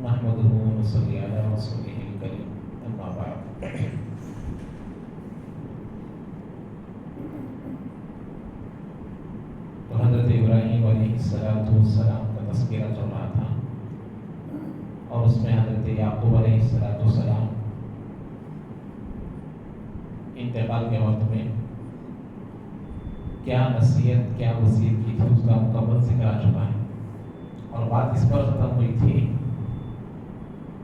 نحمده ونصلي على رسوله الكريم اما بعد تو حضرت ابراہیم علیہ السلام کا تذکرہ چل رہا تھا اور اس میں حضرت یعقوب علیہ السلام انتقال کے وقت میں کیا نصیحت کیا وصیت کی تھی اس کا مکمل ذکر آ چکا ہے، اور بات اس پر ختم ہوئی تھی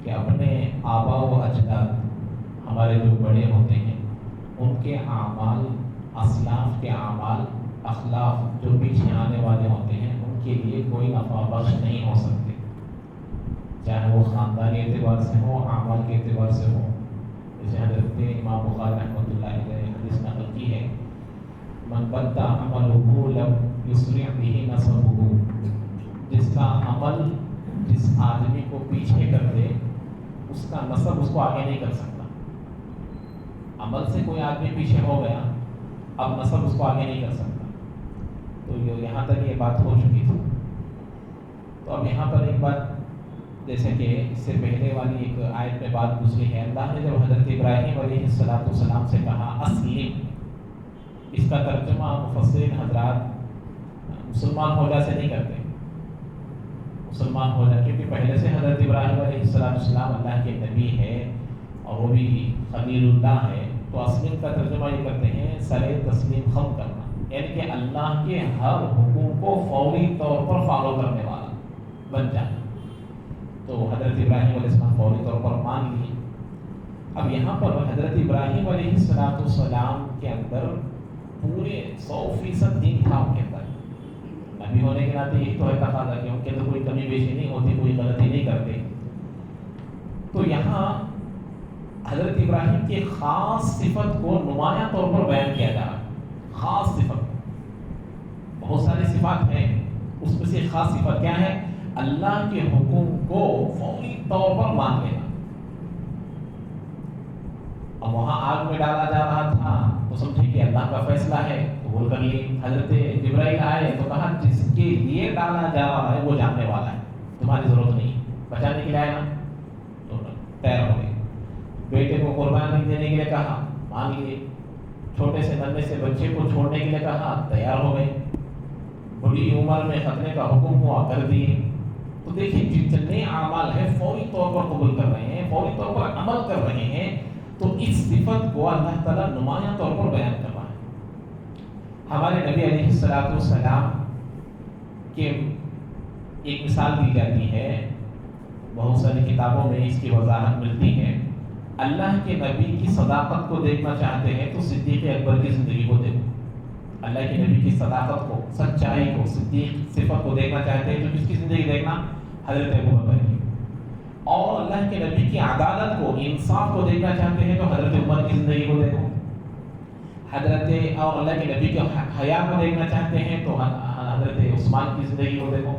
کہ اپنے آبا و اجداد ہمارے جو بڑے ہوتے ہیں ان کے اعمال، اسلاف کے اعمال، اخلاق جو پیچھے آنے والے ہوتے ہیں ان کے لیے کوئی نفع بخش نہیں ہو سکتے، چاہے وہ خاندانی اعتبار سے ہو، اعمال کے اعتبار سے ہو۔ جیسے حضرت امام بخاری رحمۃ اللہ علیہ حدیث نقل کی ہے، من بدأ عمله لم يسرع به نسبه، جس کا عمل جس آدمی کو پیچھے کر دے اس کا نسب اس کو آگے نہیں کر سکتا۔ عمل سے کوئی آدمی پیچھے ہو گیا، اب نسب اس کو آگے نہیں کر سکتا۔ تو یہاں تک یہ بات ہو چکی تھی۔ تو اب یہاں پر ایک بات، جیسے کہ اس سے پہلے والی ایک آیت میں بات گزری ہے، اللہ نے جب حضرت ابراہیم علیہ السلام سے کہا اسلم، اس کا ترجمہ مفسرین حضرات مسلمان ہو جا سے نہیں کرتے، مسلمان ہو جا، کیونکہ پہلے سے حضرت ابراہیم علیہ السلام اللہ کے نبی ہے اور وہ بھی خلیل اللہ ہے، تو اسلم کا ترجمہ یہ کرتے ہیں سر تسلیم خم کرنا، یعنی کہ اللہ کے ہر حکم کو فوری طور پر فالو کرنے والا بن جانا۔ تو حضرت ابراہیم علیہ السلام فوری طور پر مان لیے۔ اب یہاں پر حضرت ابراہیم علیہ السلام کے اندر پورے 100% دین تھا ان کے اندر، نبی ہونے کے ناطے یہ تو ہے تقاضا کہ ان کے اندر کوئی کمی بیشی نہیں ہوتی، کوئی غلطی نہیں کرتے۔ تو یہاں حضرت ابراہیم کی خاص صفت کو نمایاں طور پر بیان کیا جا رہا ہے، خاص صفت، بہت ساری صفات ہیں، اس میں سے خاص صفت کیا ہے؟ اللہ کے حکم کو فوری طور پر مان لینا۔ اب وہاں آگ میں ڈالا جا رہا تھا تو سمجھے کہ اللہ کا فیصلہ ہے، قبول کر لی۔ حضرت جبرائیل آئے تو کہا جس کے لیے ڈالا جا رہا ہے وہ جاننے والا ہے، تمہاری ضرورت نہیں، بچانے کے لیے آئے نا تو تیار ہو گئے۔ بیٹے کو قربانی دینے کے لیے کہا، مان لیے۔ چھوٹے سے ننھے سے بچے کو چھوڑنے کے لیے کہا، تیار ہو گئے۔ بڑی عمر میں ختنے کا حکم ہوا، کر دیے۔ تو دیکھیں جتنے اعمال ہیں فوری طور پر قبول کر رہے ہیں، فوری طور پر عمل کر رہے ہیں، تو اس صفت کو اللہ تعالیٰ نمایاں طور پر بیان کر رہا ہے۔ ہمارے نبی علیہ السلام کے ایک مثال دی جاتی ہے، بہت ساری کتابوں میں اس کی وضاحت ملتی ہے۔ اللہ کے نبی کی صداقت کو دیکھنا چاہتے ہیں تو صدیق اکبر کی زندگی کو دیکھو۔ اللہ کے نبی کی صداقت کو، سچائی کو، صدیق صفت کو دیکھنا چاہتے ہیں تو کس کی زندگی دیکھنا؟ حضرت ابوبکر کی۔ اور اللہ کے نبی کی عدالت کو، انصاف کو دیکھنا چاہتے ہیں تو حضرت عمر کی زندگی کو دیکھو۔ اور اللہ کے نبی کے حیا کو دیکھنا چاہتے ہیں تو حضرت عثمان کی زندگی کو دیکھو۔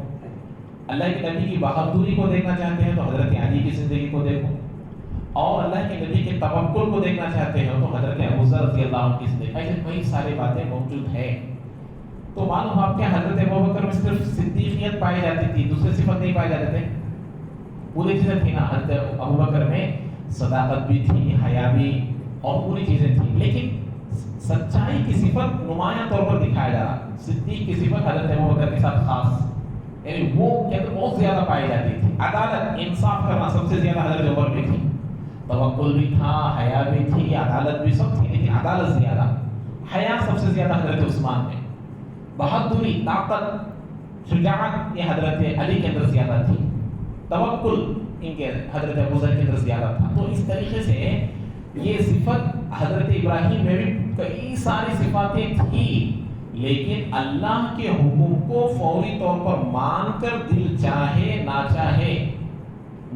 اللہ کے نبی کی بہادری کو دیکھنا چاہتے ہیں تو حضرت علی کی زندگی کو دیکھو۔ اور اللہ کے نبی کے توکل کو دیکھنا چاہتے ہیں تو حضرت ابوذر رضی اللہ عنہ کی زندگی۔ ایسے کئی ساری باتیں موجود ہیں۔ تو معلوم آپ کے حضرت ابوبکر میں صرف صدیقیت پائی جاتی تھی، دوسرے صفت نہیں پائی جاتے تھے، پوری چیزیں تھی نا۔ حضرت ابوبکر میں صداقت بھی تھی، حیا بھی، اور پوری چیزیں تھیں، لیکن سچائی کی صفت نمایاں طور پر دکھایا جا رہا۔ صدیق کی صفت حضرت ابوبکر کے ساتھ خاص، یعنی وہ کہتے بہت زیادہ پائی جاتی تھی۔ عدالت، انصاف کرنا سب سے زیادہ حضرت عمر میں تھی، توکل بھی تھا، حیا بھی تھی، عدالت بھی سب تھی، لیکن عدالت زیادہ، حیا سب سے زیادہ حضرت عثمان میں، بہادری، طاقت، شجاعت یہ حضرت علی کے اندر زیادہ تھی، توکل ان کے حضرت ابوذر کے اندر زیادہ تھا۔ تو اس طریقے سے یہ صفت حضرت ابراہیم میں بھی کئی ساری صفاتیں تھیں، لیکن اللہ کے حکم کو فوری طور پر مان کر، دل چاہے نہ چاہے،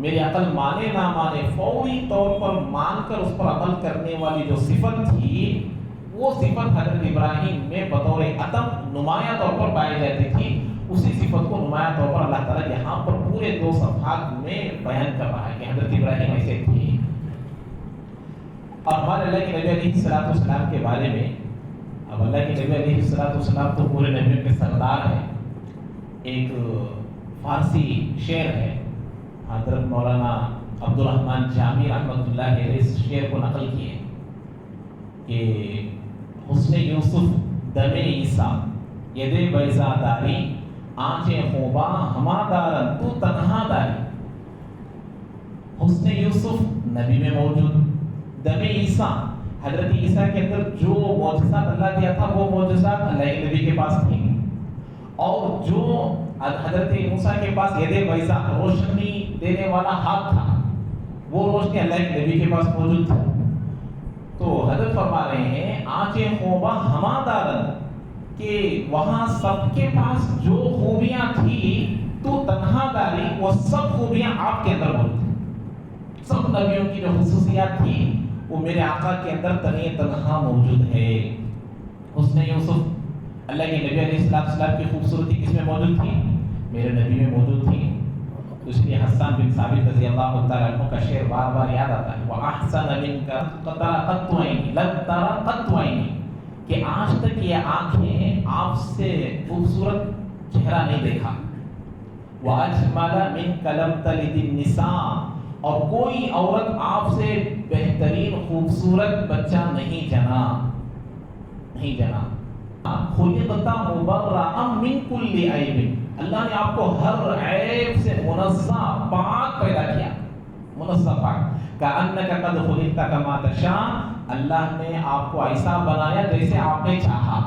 میری عقل مانے نہ مانے، فوری طور پر مان کر اس پر عمل کرنے والی جو صفت تھی، وہ صفت حضرت ابراہیم میں بطور عتم نمایاں طور پر پائی جاتی تھی۔ اسی صفت کو نمایاں طور پر اللہ تعالیٰ یہاں پر پورے 2 صفحات میں بیان کر رہا ہے کہ حضرت ابراہیم ایسے تھے۔ اور ہمارے اللہ کے نبی علیہ السلام کے بارے میں، اب اللہ کے نبی علیہ السلام تو پورے نبیوں کے سردار ہیں۔ ایک فارسی شعر ہے، حضرت مولانا عبد الرحمن جامی رحمۃ اللہ علیہ اس شعر کو نقل کیے کہ حسن یوسف دم عیسیٰ ید بیضا داری آنچیں خوباں ہما دارن تو تنہا داری. حسن یوسف نبی میں موجود، دم عیسیٰ حضرت عیسیٰ کے اندر جو معجزات اللہ دیا تھا وہ معجزات اللہ کے نبی کے پاس تھی، اور جو حضرت موسیٰ کے پاس ید بیضا روشنی دینے والا ہاتھ تھا وہ روشنی اللہ کے نبی کے پاس موجود تھی. تو حضرت فرما رہے ہیں آنچیں خوباں ہما دارن، کہ وہاں سب کے پاس جو خوبیاں تھی تو تنہا داری وہ سب خوبیاں آپ کے اندر موجود ہیں. سب نبیوں کی جو خصوصیات تھی وہ میرے آقا کے اندر تنہا موجود ہے. حسن یوسف اللہ کے نبی علیہ السلام کی خوبصورتی کس میں موجود تھی؟ میرے نبی میں موجود تھی. اس لیے حسان بن ثابت رضی اللہ تعالیٰ عنہ کا شعر بار بار یاد آتا ہے، وَأَحْسَنَ مِنْكَ قَطْ عَيْنِي لَمْ تَرَ قَطْ عَيْنِي، کہ آج تک یہ آنکھیں آپ سے خوبصورت چہرہ نہیں دیکھا. وَأَجْمَلَ مِنْكَ لَمْ تَلِدِ النِّسَاء، اور کوئی عورت آپ سے بہترین خوبصورت بچہ نہیں جنا. خُلِقْتَ مُبَرَّأً مِنْ كُلِّ عَيْبٍ، اللہ نے آپ کو ہر عیب سے منزہ پاک پیدا کیا، منزہ پاک. كَأَنَّكَ قَدْ خُلِقْتَ كَمَا تَشَاءُ، اللہ نے آپ کو ایسا بنایا جیسے آپ نے چاہا.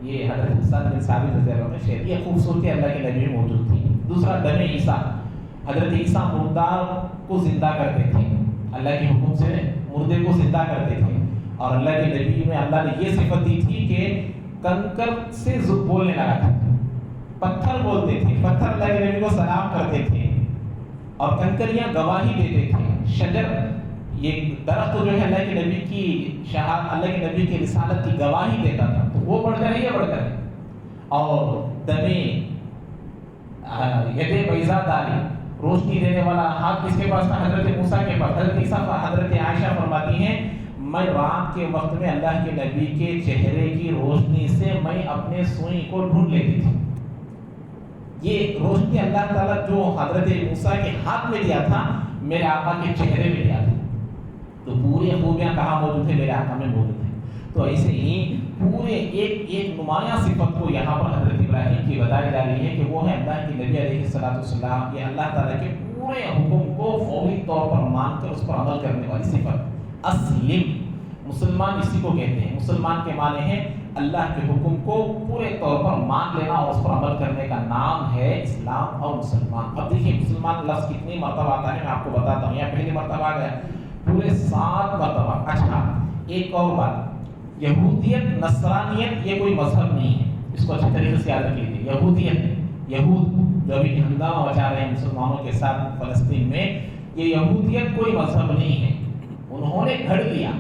یہ حضرت حسان بن ثابت رضی اللہ عنہ نے شعر، یہ خوبصورتی اللہ کے نبی میں موجود تھی. دوسرا دم عیسیٰ، حضرت عیسیٰ مردار کو زندہ کرتے تھے، اللہ کے حکم سے مردے کو زندہ کرتے تھے. اور اللہ کے نبی میں اللہ نے یہ صفت دی تھی کہ کنکر سے بولنے لگا تھا، پتھر بولتے تھے، پتھر اللہ کے نبی کو سلام کرتے تھے، اور کنکریاں گواہی دیتے تھے. شجر، یہ درخت جو ہے اللہ کے نبی کی اللہ کے نبی کی رسالت کی گواہی دیتا تھا. تو وہ بڑھ کر یہ بڑھ کر. اور دمے ید بیضا داری، روشنی دینے والا ہاتھ کس کے پاس تھا؟ حضرت موسیٰ کے پاس. حضرت عائشہ فرماتی ہیں میں رات کے وقت میں اللہ کے نبی کے چہرے کی روشنی سے میں اپنے سوئی کو ڈھونڈ لیتی تھی. یہ روشنی اللہ تعالیٰ جو حضرت موسیٰ کے ہاتھ میں دیا تھا میرے آقا کے چہرے میں دیا تھا. تو پورے خوبیاں کہاں موجود تھے؟ میرے آقا میں موجود ہیں. تو ایسے ہی پورے ایک نمایاں صفت کو یہاں پر حضرت ابراہیم کی بتائی جا رہی ہے کہ وہ ہے اللہ کے نبی علیہ السلام. یہ اللہ تعالیٰ کے پورے حکم کو فوری طور پر مان کر اس پر عمل کرنے والی صفت. اسلم، مسلمان اسی کو کہتے ہیں. مسلمان کے معنی ہے اللہ کے حکم کو پورے طور پر مان لینا اور اس پر عمل کرنے کا نام ہے اسلام اور مسلمان. اب دیکھیے مسلمان لفظ کتنی مرتبہ آتا ہے میں آپ کو بتاتا ہوں. یہاں پہلی مرتبہ آ گیا پورے 7 مرتبہ. اچھا ایک اور بات، یہودیت نصرانیت یہ کوئی مذہب نہیں ہے، اس کو اچھی طریقے سے یاد رکھ لیجیے. یہود جو ابھی ہنگامہ مچا رہے ہیں مسلمانوں کے ساتھ فلسطین میں، یہ یہودیت کوئی مذہب نہیں ہے، انہوں نے گھڑ لیا.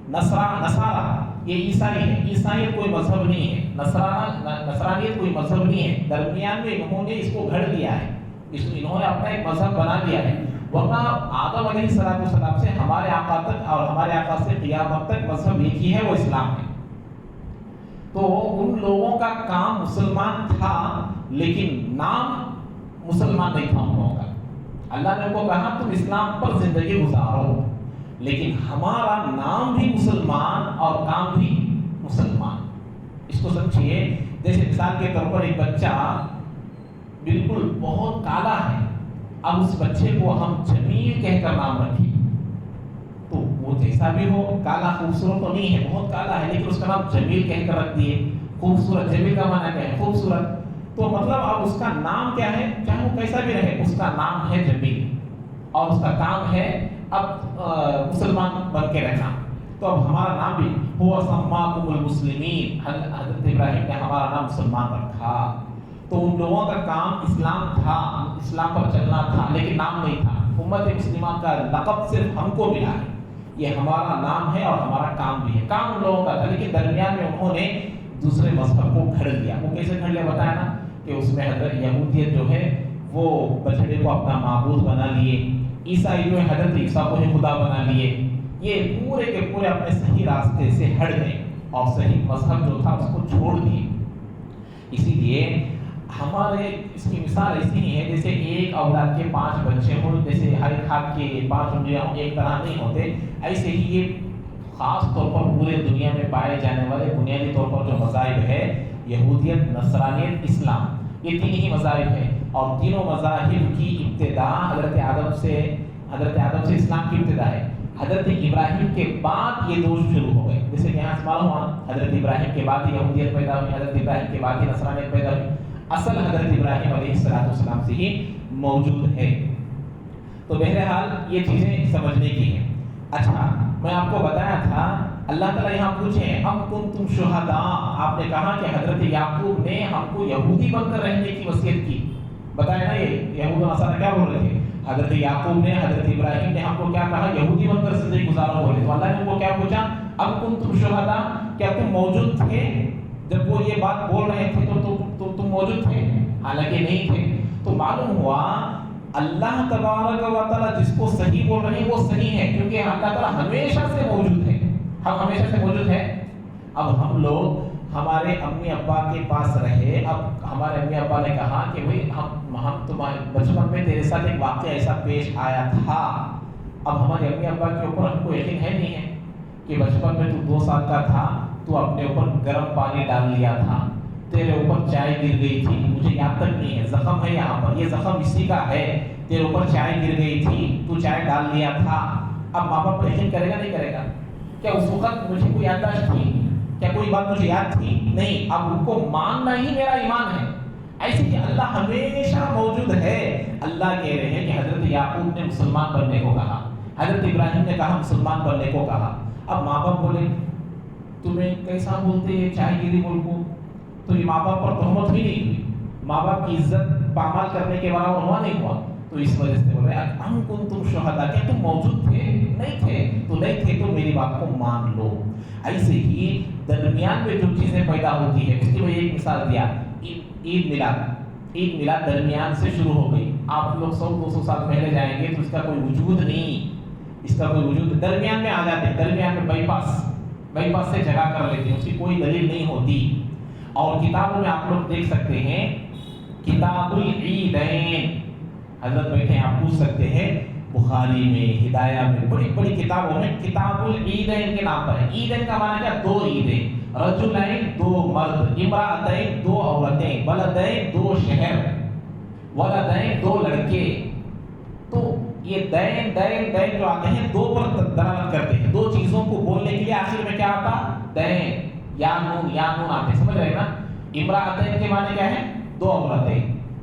نصارہ یہ عیسائی ہے، عیسائیت کوئی مذہب نہیں ہے، نصرانیت کوئی مذہب نہیں ہے. درمیان میں انہوں نے اس کو گھڑ لیا ہے، انہوں نے اپنا ایک مذہب بنا لیا ہے. ورنہ آدم علیہ السلام سے ہمارے آقا تک اور ہمارے آقا سے قیامت تک مذہب ایک ہی ہے، وہ اسلام ہے. تو ان لوگوں کا کام مسلمان تھا لیکن نام مسلمان نہیں تھا ان لوگوں کا. اللہ نے ان کو کہا تم اسلام پر زندگی گزارو، لیکن ہمارا نام بھی مسلمان اور کام بھی مسلمان. اس کو سمجھیے. جیسے مثال کے طور پر ایک بچہ بالکل بہت کالا ہے، اب اس بچے کو ہم جمیل کہہ کر نام رکھیں تو وہ جیسا بھی ہو کالا خوبصورت تو نہیں ہے، بہت کالا ہے، لیکن اس کا نام جمیل کہہ کر رکھ دیے. خوبصورت، جمیل کا معنی کیا ہے؟ خوبصورت. تو مطلب اب اس کا نام کیا ہے؟ چاہے وہ کیسا بھی رہے اس کا نام ہے جمیل، اور اس کا کام ہے اب مسلمان بن کے رہنا. تو اب ہمارا نام بھی ہوا سماکم المسلمین، حضرت ابراہیم نے ہمارا نام مسلمان رکھا. تو ان لوگوں کا کام اسلام تھا، اسلام پر چلنا تھا، لیکن نام نہیں تھا. امت مسلمہ کا لقب صرف ہم کو ملا ہے، یہ ہمارا نام ہے اور ہمارا کام بھی ہے. کام ان لوگوں کا تھا لیکن درمیان میں انہوں نے دوسرے مذہب کو گھڑ لیا. وہ کیسے گھڑ لیا بتایا نا کہ اس میں حضرت یہودیت جو ہے وہ بچڑے کو اپنا معبود بنا لیے، عیسائی جو ہے حضرت عیسیٰ کو ہی خدا بنا لیے. یہ پورے کے پورے اپنے صحیح راستے سے ہٹ گئے اور صحیح مذہب جو تھا اس کو چھوڑ دیے. اسی لیے ہمارے اس کی مثال ایسی نہیں ہے جیسے ایک اولاد کے 5 بچے ہوں، جیسے ہر ایک ہاتھ کے 5 انگلیاں ایک طرح نہیں ہوتے، ایسے ہی یہ خاص طور پر پورے دنیا میں پائے جانے والے بنیادی طور پر جو مذاہب ہے، یہودیت، نصرانیت، اسلام، یہ 3 ہی مذاہب ہیں، اور تینوں مذاہب کی ابتدا حضرت آدم سے اسلام کی ابتدا ہے۔ حضرت ابراہیم کے بعد یہ 2 شروع ہو گئے، جیسے کہ یہاں سے معلوم ہوا حضرت ابراہیم کے بعد یہودیت پیدا ہوئی، حضرت ابراہیم کے بعد نصرانیت پیدا ہوئی، اصل حضرت ابراہیم علیہ السلام سے ہی موجود ہے۔ تو بہرحال یہ چیزیں سمجھنے کی ہیں۔ اچھا، میں آپ کو بتایا تھا اللہ تعالیٰ یہاں پوچھیں ام کنتم شہداء، آپ نے کہا کہ حضرت یعقوب نے ہم کو یہودی بن کر رہنے کی وصیت کی، بتایا نا یہ یہود و نصارہ کیا بول رہے تھے، حضرت یعقوب نے، حضرت ابراہیم نے ہم کو کیا کہا، یہودی بن کر زندگی گزارو بولے، تو اللہ نے ان کو کیا پوچھا، ام کنتم شہداء، کیا تم موجود تھے جب وہ یہ بات بول رہے تھے، تو تم موجود تھے؟ حالانکہ نہیں تھے۔ تو معلوم ہوا اللہ تبارک و تعالیٰ جس کو صحیح بول رہے ہیں وہ صحیح ہے، کیونکہ اللہ تعالیٰ ہمیشہ سے موجود ہے، ہم ہمیشہ سے موجود ہیں۔ اب ہم لوگ ہمارے امی ابا کے پاس رہے، اب ہمارے امی ابا نے کہا کہ بھئی ہم تمہارے بچپن میں تیرے ساتھ ایک واقعہ ایسا پیش آیا تھا، اب ہمارے امی ابا کے اوپر ہم کو یقین ہے نہیں ہے کہ بچپن میں تو 2 سال کا تھا تو اپنے اوپر گرم پانی ڈال لیا تھا، تیرے اوپر چائے گر گئی تھی، مجھے یاد تک نہیں ہے، زخم ہے یہاں پر، یہ زخم اسی کا ہے، تیرے اوپر چائے گر گئی تھی، تو چائے ڈال لیا تھا۔ اب ماں باپ یقین کرے گا نہیں کرے گا؟ کیا اس وقت مجھے کوئی یادداشت تھی؟ کیا کوئی بات مجھے یاد تھی؟ نہیں۔ اب ان کو ماننا ہی میرا ایمان ہے۔ ایسے کہ اللہ ہمیشہ موجود ہے۔ اللہ کہہ رہے ہیں کہ حضرت یعقوب نے مسلمان بننے کو کہا، حضرت ابراہیم نے کہا مسلمان بننے کو کہا۔ اب ماں باپ بولے تمہیں کیسا بولتے ہیں چائے گیری بول کو، تو یہ ماں باپ پر تہمت ہی نہیں ہوئی، ماں باپ کی عزت پامال کرنے کے برابر ہوا نہیں ہوا، تو اس وجہ سے بول رہے ہیں ام کنتم شہداء، کیا تم موجود تھے؟ نہیں تھے، تو نہیں تھے تو میری بات کو مان لو۔ ایسے ہی درمیان میں جو چیزیں پیدا ہوتی ہے، اس کی میں ایک مثال دیا، عید میلاد درمیان سے شروع ہو گئی۔ آپ لوگ 100-200 سال پہلے جائیں گے تو اس کا کوئی وجود نہیں، اس کا کوئی وجود درمیان میں آ جاتے ہیں، درمیان میں بائی پاس سے جگہ کر لیتے ہیں، اس کی کوئی دلیل نہیں ہوتی۔ اور کتابوں میں آپ لوگ دیکھ سکتے ہیں کتاب العیدین، حضرت بیٹھے ہیں آپ پوچھ سکتے ہیں، بخاری میں، ہدایہ میں، بڑی بڑی کتابوں میں کتاب العیدین کے نام پر ہے۔ عیدین کا معنی کیا؟ 2 عیدیں، رجلین 2 مرد، امرأتین 2 عورتیں، بلدین 2 شہر، ولدین 2 لڑکے۔ تو یہ دین جو آتے ہیں 2 پر دلالت کرتے ہیں، 2 چیزوں کو بولنے کے لیے آخر میں کیا آتا؟ دین، یا نون آتے ہیں، سمجھ رہے ہیں نا؟ امرأتین کے معنی کیا ہے؟ 2 عورتیں،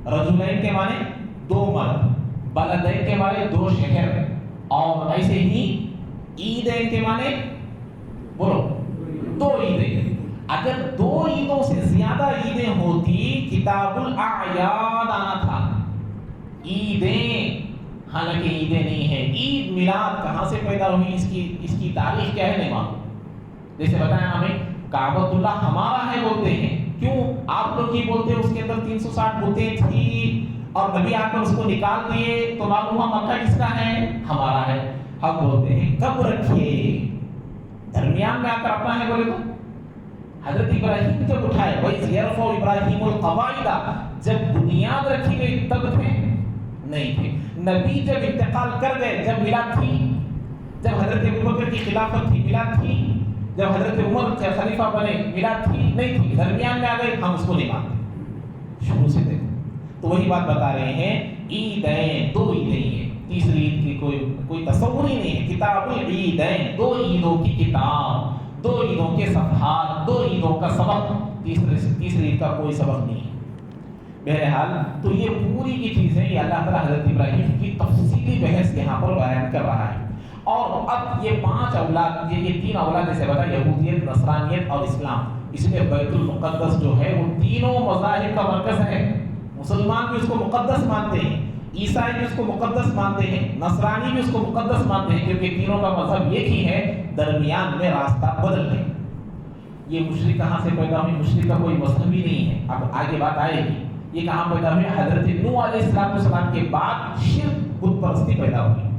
رجلین کے معنی 2 مرد، بلدین کے معنی 2 شہر، اور ایسے ہی عیدین کے معنی بولو 2 عیدیں۔ اگر 2 عیدوں سے زیادہ عیدیں ہوتی کتاب الاعیاد آنا تھا، عیدیں، حالانکہ عیدیں نہیں ہیں۔ عید میلاد کہاں سے پیدا ہوئی، اس کی تاریخ کیا ہے نہیں معلوم۔ جیسے بتایا ہمیں کعبۃ اللہ ہمارا ہے بولتے ہیں، کیوں آپ لوگ ہی بولتے ہیں؟ اس کے اندر 360 بتیں تھی اور نبی آ کر اس کو نکال دیے، تو معلوم ہوا مکہ کس کا ہے؟ ہمارا ہے۔ ہم بولتے ہیں کب رکھیے؟ درمیان میں آ کر اپنا ہے بولے تو حضرت ابراہیم جب اٹھائے، وَإِذْ يَرْفَعُ إِبْرَاهِيمُ الْقَوَاعِدَ، جب بنیاد رکھی گئی تب تھے؟ نہیں تھے۔ نبی جب انتقال کر گئے، جب میلاد تھی؟ جب حضرت ابوبکر کی خلافت تھی میلاد تھی؟ جب حضرت عمر کے خلیفہ بنے میلاد تھی؟ نہیں تھی۔ درمیان میں آ گئے، ہم اس کو نہیں مانتے، شروع سے دیکھو۔ تو وہی بات بتا رہے ہیں، عیدین 2 عیدیں ہیں، تیسری عید کی کوئی تصور ہی نہیں ہے۔ کتاب العیدین، 2 عیدوں کی کتاب، 2 عیدوں کے صفحات، 2 عیدوں کا سبق، تیسری عید کا کوئی سبق نہیں ہے۔ بہرحال تو یہ پوری کی چیزیں یہ اللہ تعالیٰ حضرت ابراہیم کی تفصیلی بحث یہاں پر بیان کر رہا ہے۔ اور اب یہ 5 اولاد، یہ 3 اولاد جیسے بتا، یہودیت، نصرانیت اور اسلام، اس میں بیت المقدس جو ہے وہ تینوں مذاہب کا مرکز ہے۔ مسلمان بھی اس کو مقدس مانتے ہیں، عیسائی بھی اس کو مقدس مانتے ہیں، نصرانی بھی اس کو مقدس مانتے ہیں، کیونکہ تینوں کا مذہب ایک ہی ہے، درمیان میں راستہ بدل ہے۔ یہ مشرک کہاں سے پیدا ہوئی؟ مشرک کا کوئی مذہب ہی نہیں ہے، اب آگے بات آئے گی۔ یہ کہاں پیدا ہوئی؟ حضرت نوح علیہ السلام کے بعد شرک، بت پرستی پیدا ہوئی۔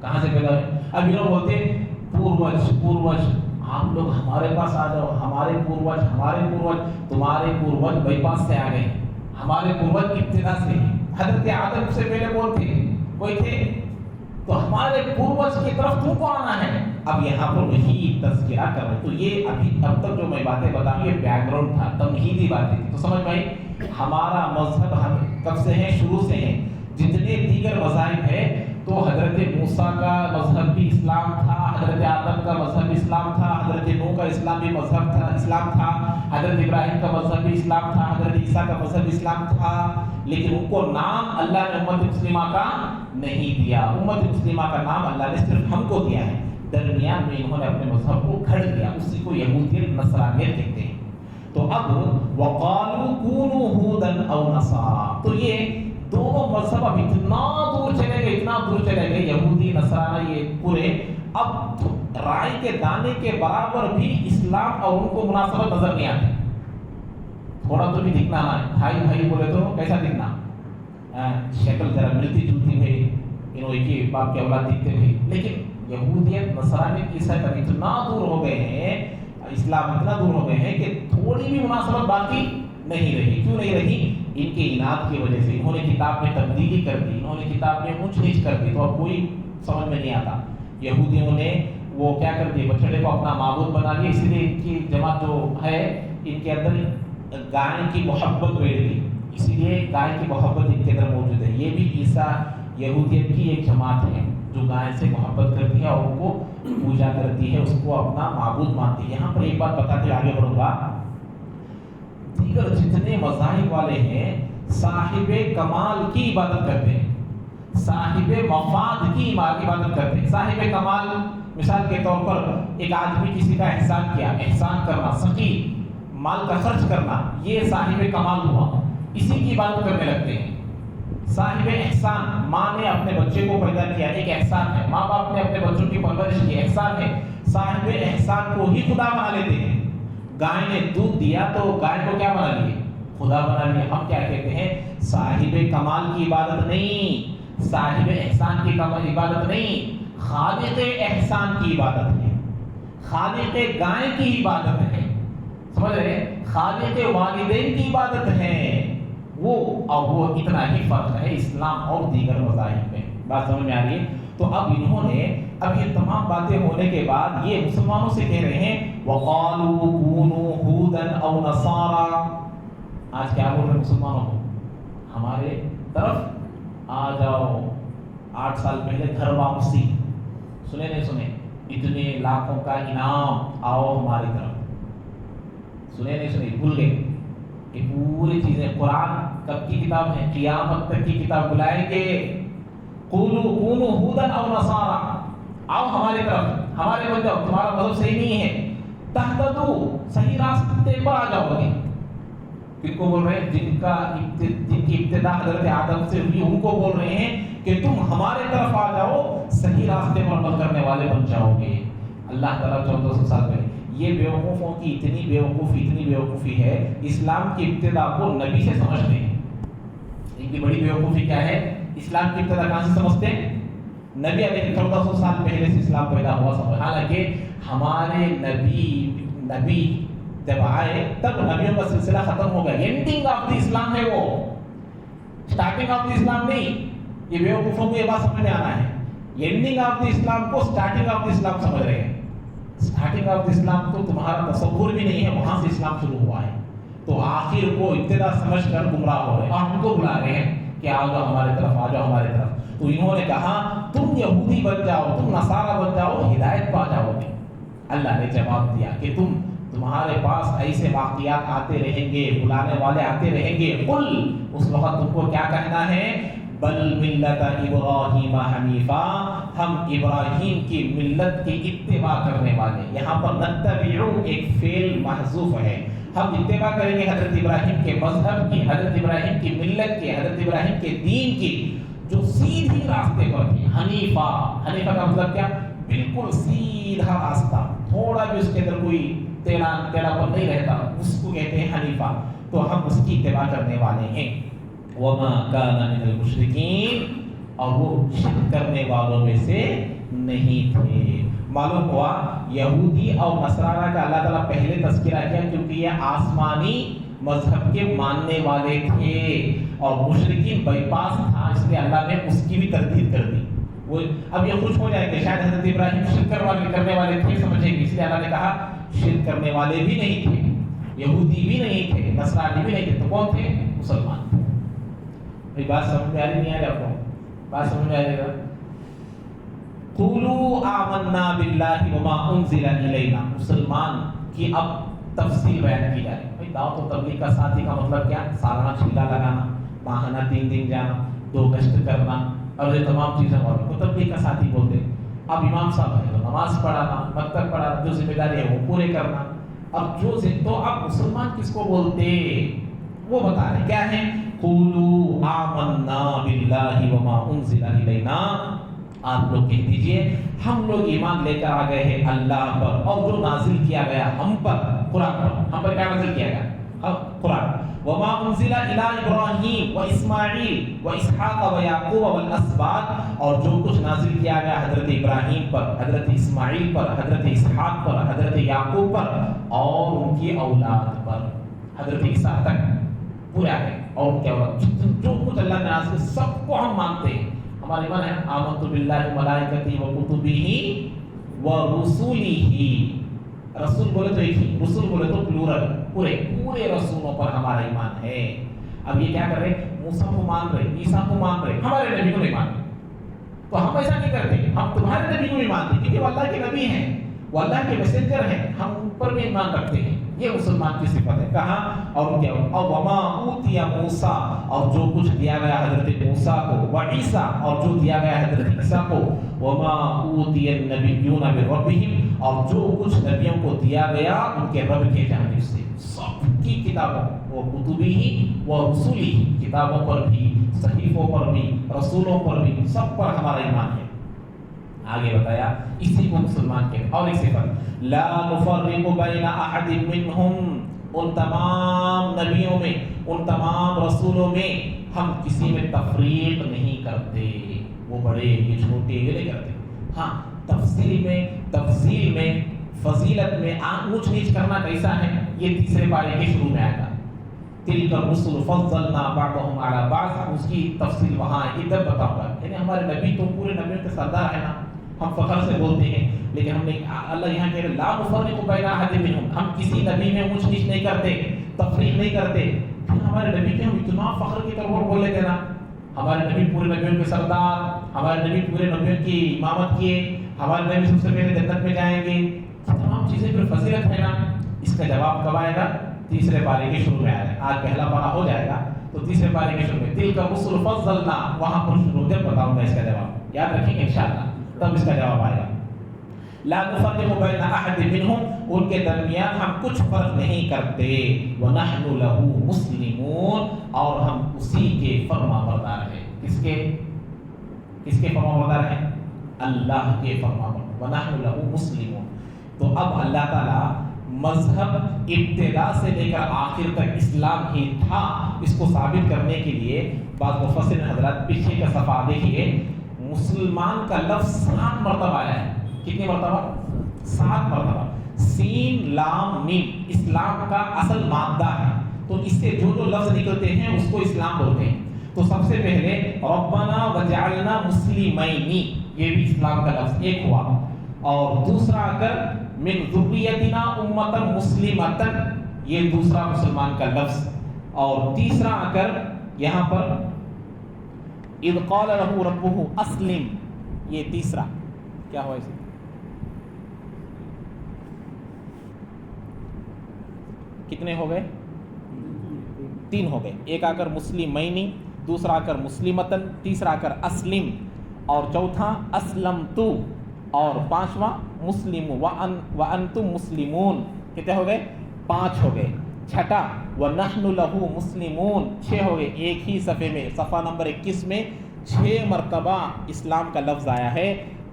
کہاں سے پیدا ہوئی؟ اب یہ لوگ بولتے ہیں پوروج، آپ لوگ ہمارے پاس آ جاؤ، ہمارے پوروج، تمہارے پوروج بائی پاس سے آ گئے، ہمارے پروج ابتدا سے حضرت آدم سے پہلے کون تھے؟ کوئی تھے؟ تو ہمارے پروج کی طرف تم کو آنا ہے۔ اب یہاں پر وہی تذکرہ کر رہے، تو یہ اب تک جو میں باتیں بتاؤں یہ بیک گراؤنڈ تھا، تمہیدی باتیں تھی۔ تو سمجھ میں ہمارا مذہب ہم کب سے ہیں؟ شروع سے ہیں۔ جتنے دیگر مذاہب ہے تو حضرت موسیٰ کا مذہب بھی اسلام تھا، حضرت آدم کا مذہب اسلام تھا، حضرت نوح کا اسلامی مذہب تھا، اسلام تھا، حضرت ابراہیم کا مذہب بھی اسلام تھا، حضرت عیسیٰ کا مذہب اسلام تھا، لیکن ان کو نام اللہ نے امت مسلمہ کا نہیں دیا۔ امت مسلمہ کا نام اللہ نے صرف ہم کو دیا ہے، درمیان میں انہوں نے اپنے مذہب کو گھڑ دیا، اسی کو یہودیت نصرانیت کہتے ہیں۔ تو اب وقالوا كونوا هودا او نصارى، تو یہ دونوں مذہب اب اتنا دور چلے گئے، یہودی نصرانہ یہ پورے اب رائے کے دانے کے برابر بھی اسلام اور ان کو مناسبت نظر نہیں آتی۔ تھوڑا تو بھی دکھنا نہ ہے، بھائی بھائی بولے تو کیسا دکھنا، شکل ذرا ملتی جلتی ہے، انہوں ایک ہی باپ کے اولاد دکھتے ہیں، لیکن یہودیت نصرانیت کی سطح اتنا دور ہو گئے ہیں، اسلام اتنا دور ہو گئے ہیں کہ تھوڑی بھی مناسبت باقی نہیں رہی۔ کیوں نہیں رہی؟ ان کے اناد کی وجہ سے۔ انہوں نے کتاب میں تبدیلی کر دی، انہوں نے کتاب میں اونچ نیچ کر دی، تو اب کوئی سمجھ میں نہیں آتا۔ یہودیوں نے وہ کیا کر دی، بچڑے کو اپنا معبود بنا لیا، اس لیے ان کی جماعت جو ہے ان کے اندر گائے کی محبت بیٹھ گئی، اسی لیے گائے کی محبت ان کے اندر موجود ہے۔ یہ بھی عیسیٰ یہودیت کی ایک جماعت ہے جو گائے سے محبت کرتی ہے اور ان کو پوجا کرتی ہے، اس کو اپنا معبود مانتی ہے۔ یہاں پر ایک بات بتاتے آگے بڑھوں گا، دیگر جتنے مذاہب والے ہیں صاحب کمال کی عبادت کرتے ہیں، صاحب مفاد کی عبادت کرتے ہیں۔ صاحب کمال مثال کے طور پر ایک آدمی کسی کا احسان کیا، احسان کرنا، سخی مال کا خرچ کرنا، یہ صاحب کمال ہوا، اسی کی عبادت کرنے لگتے ہیں۔ صاحب احسان، ماں نے اپنے بچے کو پیدا کیا، ایک احسان ہے، ماں باپ نے اپنے بچوں کی پرورش کی، احسان ہے، صاحب احسان کو ہی خدا بنا لیتے ہیں۔ گائے نے دودھ دیا تو گائے کو کیا بنا لیے؟ خدا بنا لیے۔ ہم کیا کہتے ہیں؟ صاحب کمال کی عبادت نہیں، صاحب احسان کی عبادت نہیں، خالق احسان کی عبادت ہے، خالق گائے کی عبادت ہے، سمجھ رہے ہیں؟ خالق والدین کی عبادت ہے، وہ اتنا ہی فرق ہے اسلام اور دیگر مذاہب میں۔ بات سمجھ میں آ رہی ہے؟ تو اب انہوں نے اب یہ تمام باتیں ہونے کے بعد یہ مسلمانوں سے کہہ رہے ہیں وَقَالُوا كُونُوا هُودًا أَوْ نَصَارَىٰ۔ آج کیا بول رہے ہیں مسلمانوں کو؟ ہمارے طرف آ جاؤ۔ 8 سال پہلے گھر واپسی، سنے نہیں سنے؟ اتنے لاکھوں کا انعام، آؤ ہماری طرف، سنے نہیں سنے؟ بھول گئے؟ یہ پوری چیزیں قرآن کب کی کتاب ہے؟ قیامت تک کی کتاب۔ بلائیں گے قولوا كونوا هودا او نصارى، آؤ ہماری طرف، ہمارے بن جاؤ، تمہارا مذہب صحیح نہیں ہے، تہتدوا، صحیح راستے پر آ جاؤ گے۔ کن کو بول رہے ہیں؟ جن کی ابتدا حضرت آدم سے ہوئی، ان کو بول رہے ہیں کہ تم ہمارے طرف آ جاؤ، صحیح راستے پر عمل کرنے والے بن جاؤ گے۔ اللہ تعالیٰ 1400 سال پہلے یہ بیوقوفوں کی اتنی بیوقوفی ہے، اسلام کی ابتدا کو نبی سے سمجھتے ہیں۔ ان کی بڑی بیوقوفی کیا ہے؟ اسلام کی ابتدا کہاں سے سمجھتے ہیں؟ نبی علیہ 1400 سال پہلے سے اسلام پیدا ہوا سمجھ۔ حالانکہ ہمارے نبی جب آئے تب نبیوں کا سلسلہ ختم ہو گیا، اینڈنگ آف دی اسلام ہے وہ، سٹارٹنگ آف دی اسلام نہیں۔ یہ بیوقوفوں کو یہ بات سمجھ میں آنا ہے، اینڈنگ آف دی اسلام کو سٹارٹنگ آف دی اسلام سمجھ رہے ہیں۔ سٹارٹنگ آف دی اسلام تو تمہارا تصور بھی نہیں ہے، وہاں سے اسلام شروع ہوا ہے، تو آخر کو ابتدا سمجھ کر گمراہ ہو رہے ہیں، اور ہم کو بلا رہے ہیں کہ آ جاؤ ہمارے طرف، آ جاؤ ہمارے طرف۔ تو انہوں نے کہا تم یہودی بن جاؤ، تم نصارہ بن جاؤ، ہدایت پا جاؤ گے۔ اللہ نے جواب دیا کہ تمہارے پاس ایسے واقعات آتے رہیں گے، بلانے والے آتے رہیں گے، قل، اس وقت تم کو کیا کہنا ہے؟ بل ملت ابراہیم حنیفا، ہم ابراہیم کی ملت کی اتباع کرنے والے۔ یہاں پر نتبعو ایک فعل محذوف ہے، ہم اتباع کریں گے حضرت ابراہیم کے مذہب کی، حضرت ابراہیم کی ملت کی، حضرت ابراہیم کے دین کی، جو سیدھی راستے پر تھی۔ حنیفہ، حنیفہ کا مطلب کیا؟ بالکل سیدھا راستہ، تھوڑا بھی اس کے اندر کوئی ٹیڑھا پن نہیں رہتا، اس کو کہتے ہیں حنیفہ۔ تو ہم اس کی اتباع کرنے والے ہیں۔ وما کان من المشرکین، اور وہ شرک کرنے والوں میں سے نہیں تھے۔ معلوم ہوا یہودی اور نصارہ کا اللہ تعالیٰ پہلے تذکرہ کیا کیونکہ یہ مذہب کے ماننے والے تھے اور مشرکین بائی پاس تھا، اس لیے اللہ نے اس کی بھی تردید کر دی۔ وہ اب یہ خوش ہو جائے کہ شاید حضرت ابراہیم شرک کرنے والے تھے، سمجھیں گے، اس لیے اللہ نے کہا شرک کرنے والے بھی نہیں تھے، یہودی بھی نہیں تھے، نصرانی بھی نہیں تھے، تو کون تھے؟ مسلمان تھے۔ بھئی بات سمجھ میں آ رہی نہیں آ رہی آپ کو؟ بات سمجھ میں آ رہی ہے؟ قولوا آمنا باللہ وما انزل الینا، مسلمان کی اب تفصیل بیان کی جائے۔ بھئی دعوت و تبلیغ کا ساتھی کا مطلب کیا؟ سالانہ چیلا لگانا، ماہانہ 3 دن جانا، 2 گشت کرنا اور یہ تمام چیزیں اور کو تبلیغ کا ساتھی بولتے۔ اب امام صاحب ہے تو نماز پڑھانا، مکتب پڑھانا، جو ذمہ داری ہے وہ پورے کرنا۔ اب تو اب مسلمان کس کو بولتے وہ بتا رہے کیا ہے؟ قولوا آمنا باللہ وما انزل الینا، آپ لوگ کہہ دیجئے ہم لوگ ایمان لے کر آ گئے ہیں اللہ پر اور جو نازل کیا گیا ہم پر، قرآن پر۔ ہم پر کیا نازل کیا گیا؟ قرآن۔ وما انزل الی ابراہیم و اسماعیل و اسحاق و یعقوب والاسباط، اور جو کچھ نازل کیا گیا حضرت ابراہیم پر، حضرت اسماعیل پر، حضرت اسحاق پر، حضرت یعقوب پر اور ان کی اولاد پر، حضرت عیسیٰ تک پورے آ گئے، اور ان کے اولاد جو کچھ اللہ نے نازل سب کو ہم مانتے ہیں۔ ہمارا ایمان ہے آمنت باللہ وملائکتہ وکتبہ ورسلہ، رسول بولے تو ایک ہی، رسول بولے تو پلورل، پورے رسولوں پر ہمارا ایمان ہے۔ اب یہ کیا کر رہے؟ موسیٰ کو مان رہے، عیسیٰ کو مان رہے، ہمارے نبی کو نہیں مان رہے۔ تو ہم ایسا نہیں کرتے، ہم تمہارے نبی کو بھی مانتے کیونکہ وہ اللہ کے نبی ہیں، وہ اللہ کے میسنجر ہیں، ہم ان پر بھی ایمان رکھتے ہیں۔ یہ مسلمان کی صفت ہے۔ کہاں؟ اور کیا؟ اور وما اوتی موسیٰ، اور جو کچھ دیا گیا حضرت موسیٰ کو، وعیسیٰ، اور جو دیا گیا حضرت عیسیٰ کو، وما اوتی النبیون من ربہم، اور جو کچھ نبیوں کو دیا گیا ان کے رب کے جانب سے، سب کی کتابوں، وہ کتبہ و رسلہ، کتابوں پر بھی، صحیفوں پر بھی، رسولوں پر بھی، سب پر ہمارا ایمان ہے۔ آگے بتایا اسی کو مسلمان کے اور ایک صفت، لا نفرق بین احد منہم، ان تمام نبیوں میں، ان تمام رسولوں میں ہم کسی میں تفریق نہیں کرتے، وہ بڑے یہ چھوٹے یہ نہیں کرتے۔ ہاں تفصیل میں فضیلت میں اونچ نیچ کرنا کیسا ہے یہ تیسرے پارے کے شروع میں آئے گا۔ تلک الرسل فضلنا بعضهم علی بعض، اس کی تفصیل وہاں ہے، ادھر بتاؤں گا۔ یعنی ہمارے نبی تو پورے نبیوں کے سردار ہیں نا، ہم فخر سے بولتے ہیں، لیکن ہم نے اللہ یہاں کہہ رہے لا نفرق بین احد منہم، ہم کسی نبی میں اونچ نیچ نہیں کرتے، تفریق نہیں کرتے۔ پھر ہمارے نبی کے ہم اتنا فخر کی طرف بول لیتے نا، ہمارے نبی پورے نبیوں کے سردار، ہمارے نبی پورے نبیوں کی امامت کیے، ہمارے نبی سب سے پہلے جنت میں جائیں گے، تمام چیزیں پھر فضیلت ہے نا۔ اس کا جواب کب آئے گا؟ تیسرے پارے کے شروع میں آئے گا۔ آج پہلا پارہ ہو جائے گا تو تیسرے پارے کے شروع میں تلک الرسل فضلنا، وہاں پر شروع جب بتاؤں گا اس کا جواب، یاد رکھیں گے انشاءاللہ، تب اس کا جواب آئے گا۔ لا نفرق بین احد منہم، ان کے درمیان ہم کچھ فرق نہیں کرتے، ونحن له مسلمون، اور ہم اسی کے فرما بردار ہیں۔ کس کے فرما بردار ہیں؟ اللہ کے فرما بردار، ونحن له مسلمون۔ تو اب اللہ تعالیٰ مذہب ابتدا سے لے کر آخر تک اسلام ہی تھا، اس کو ثابت کرنے کے لیے بعض مفسرین حضرات پیچھے کا صفحہ دیکھیے، مسلمان کا لفظ 7 مرتبہ آیا ہے۔ کتنی مرتبہ؟ 7 مرتبہ۔ سین لام میم اسلام کا اصل مادہ ہے، تو اس سے جو لفظ نکلتے ہیں اس کو اسلام بولتے ہیں۔ تو سب سے پہلے ربنا وجعلنا مسلمین، یہ بھی اسلام کا لفظ ایک ہوا، اور دوسرا اگر من ذریتنا امتا مسلمتا، یہ دوسرا مسلمان کا لفظ، اور تیسرا اگر یہاں پر اذ قال له ربه اسلم، یہ تیسرا کیا ہوا اسے؟ کتنے ہو گئے؟ 3 ہو گئے۔ ایک آ کر مسلمینی، دوسرا آ کر مسلمتن، تیسرا آ کر اسلم، اور چوتھا اسلمتو، اور پانچواں مسلم وانتم مسلمون۔ کتنے ہو گئے؟ 5 ہو گئے۔ چھٹا ونحن له مسلمون، 6 ہو گئے۔ ایک ہی صفحے میں صفحہ نمبر 21 میں 6 مرتبہ اسلام کا لفظ آیا ہے،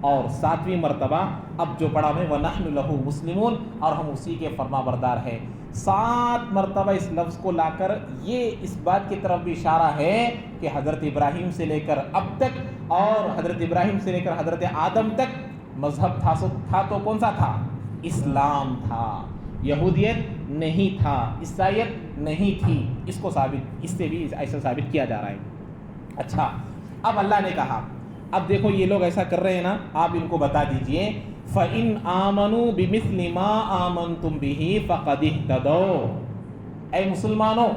اور 7ویں مرتبہ اب جو پڑھا میں ونحن له مسلمون، اور ہم اسی کے فرما بردار ہیں۔ 7 مرتبہ اس لفظ کو لا کر یہ اس بات کی طرف بھی اشارہ ہے کہ حضرت ابراہیم سے لے کر اب تک، اور حضرت ابراہیم سے لے کر حضرت آدم تک مذہب تھا تو کون سا تھا؟ اسلام تھا، یہودیت نہیں تھا، عیسائیت نہیں تھی. اس کو ثابت، اس سے بھی ایسا ثابت کیا جا رہا ہے. اچھا اب اللہ نے کہا، اب دیکھو یہ لوگ ایسا کر رہے ہیں نا، آپ ان کو بتا دیجئے فَإِنْ آمَنُوا بِمِثْلِ مَا آمَنْتُمْ بِهِ فَقَدِ اهْتَدَوْا. اے مسلمانوں،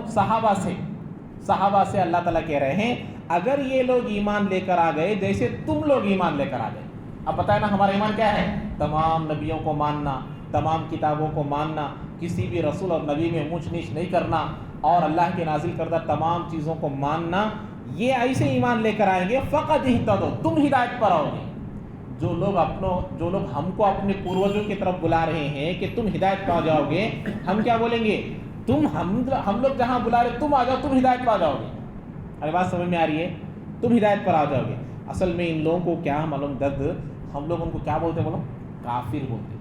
صحابہ سے اللہ تعالیٰ کہہ رہے ہیں اگر یہ لوگ ایمان لے کر آ گئے جیسے تم لوگ ایمان لے کر آ گئے. اب بتائیں نا ہمارا ایمان کیا ہے؟ تمام نبیوں کو ماننا، تمام کتابوں کو ماننا، کسی بھی رسول اور نبی میں اونچ نیچ نہیں کرنا، اور اللہ کے نازل کردہ تمام چیزوں کو ماننا. یہ ایسے ایمان لے کر آئیں گے فقط اہتدوا، تم ہدایت پر آؤ گے. جو لوگ ہم کو اپنے پوروجوں کی طرف بلا رہے ہیں کہ تم ہدایت پا جاؤ گے، ہم کیا بولیں گے؟ ہم لوگ جہاں بلا رہے تم آ جاؤ، تم ہدایت پا جاؤ گے. ارے بات سمجھ میں آ رہی ہے؟ تم ہدایت پر آ جاؤ گے. اصل میں ان لوگوں کو کیا معلوم درد، ہم لوگ ان کو کیا بولتے ہیں؟ بولو کافر بولتے.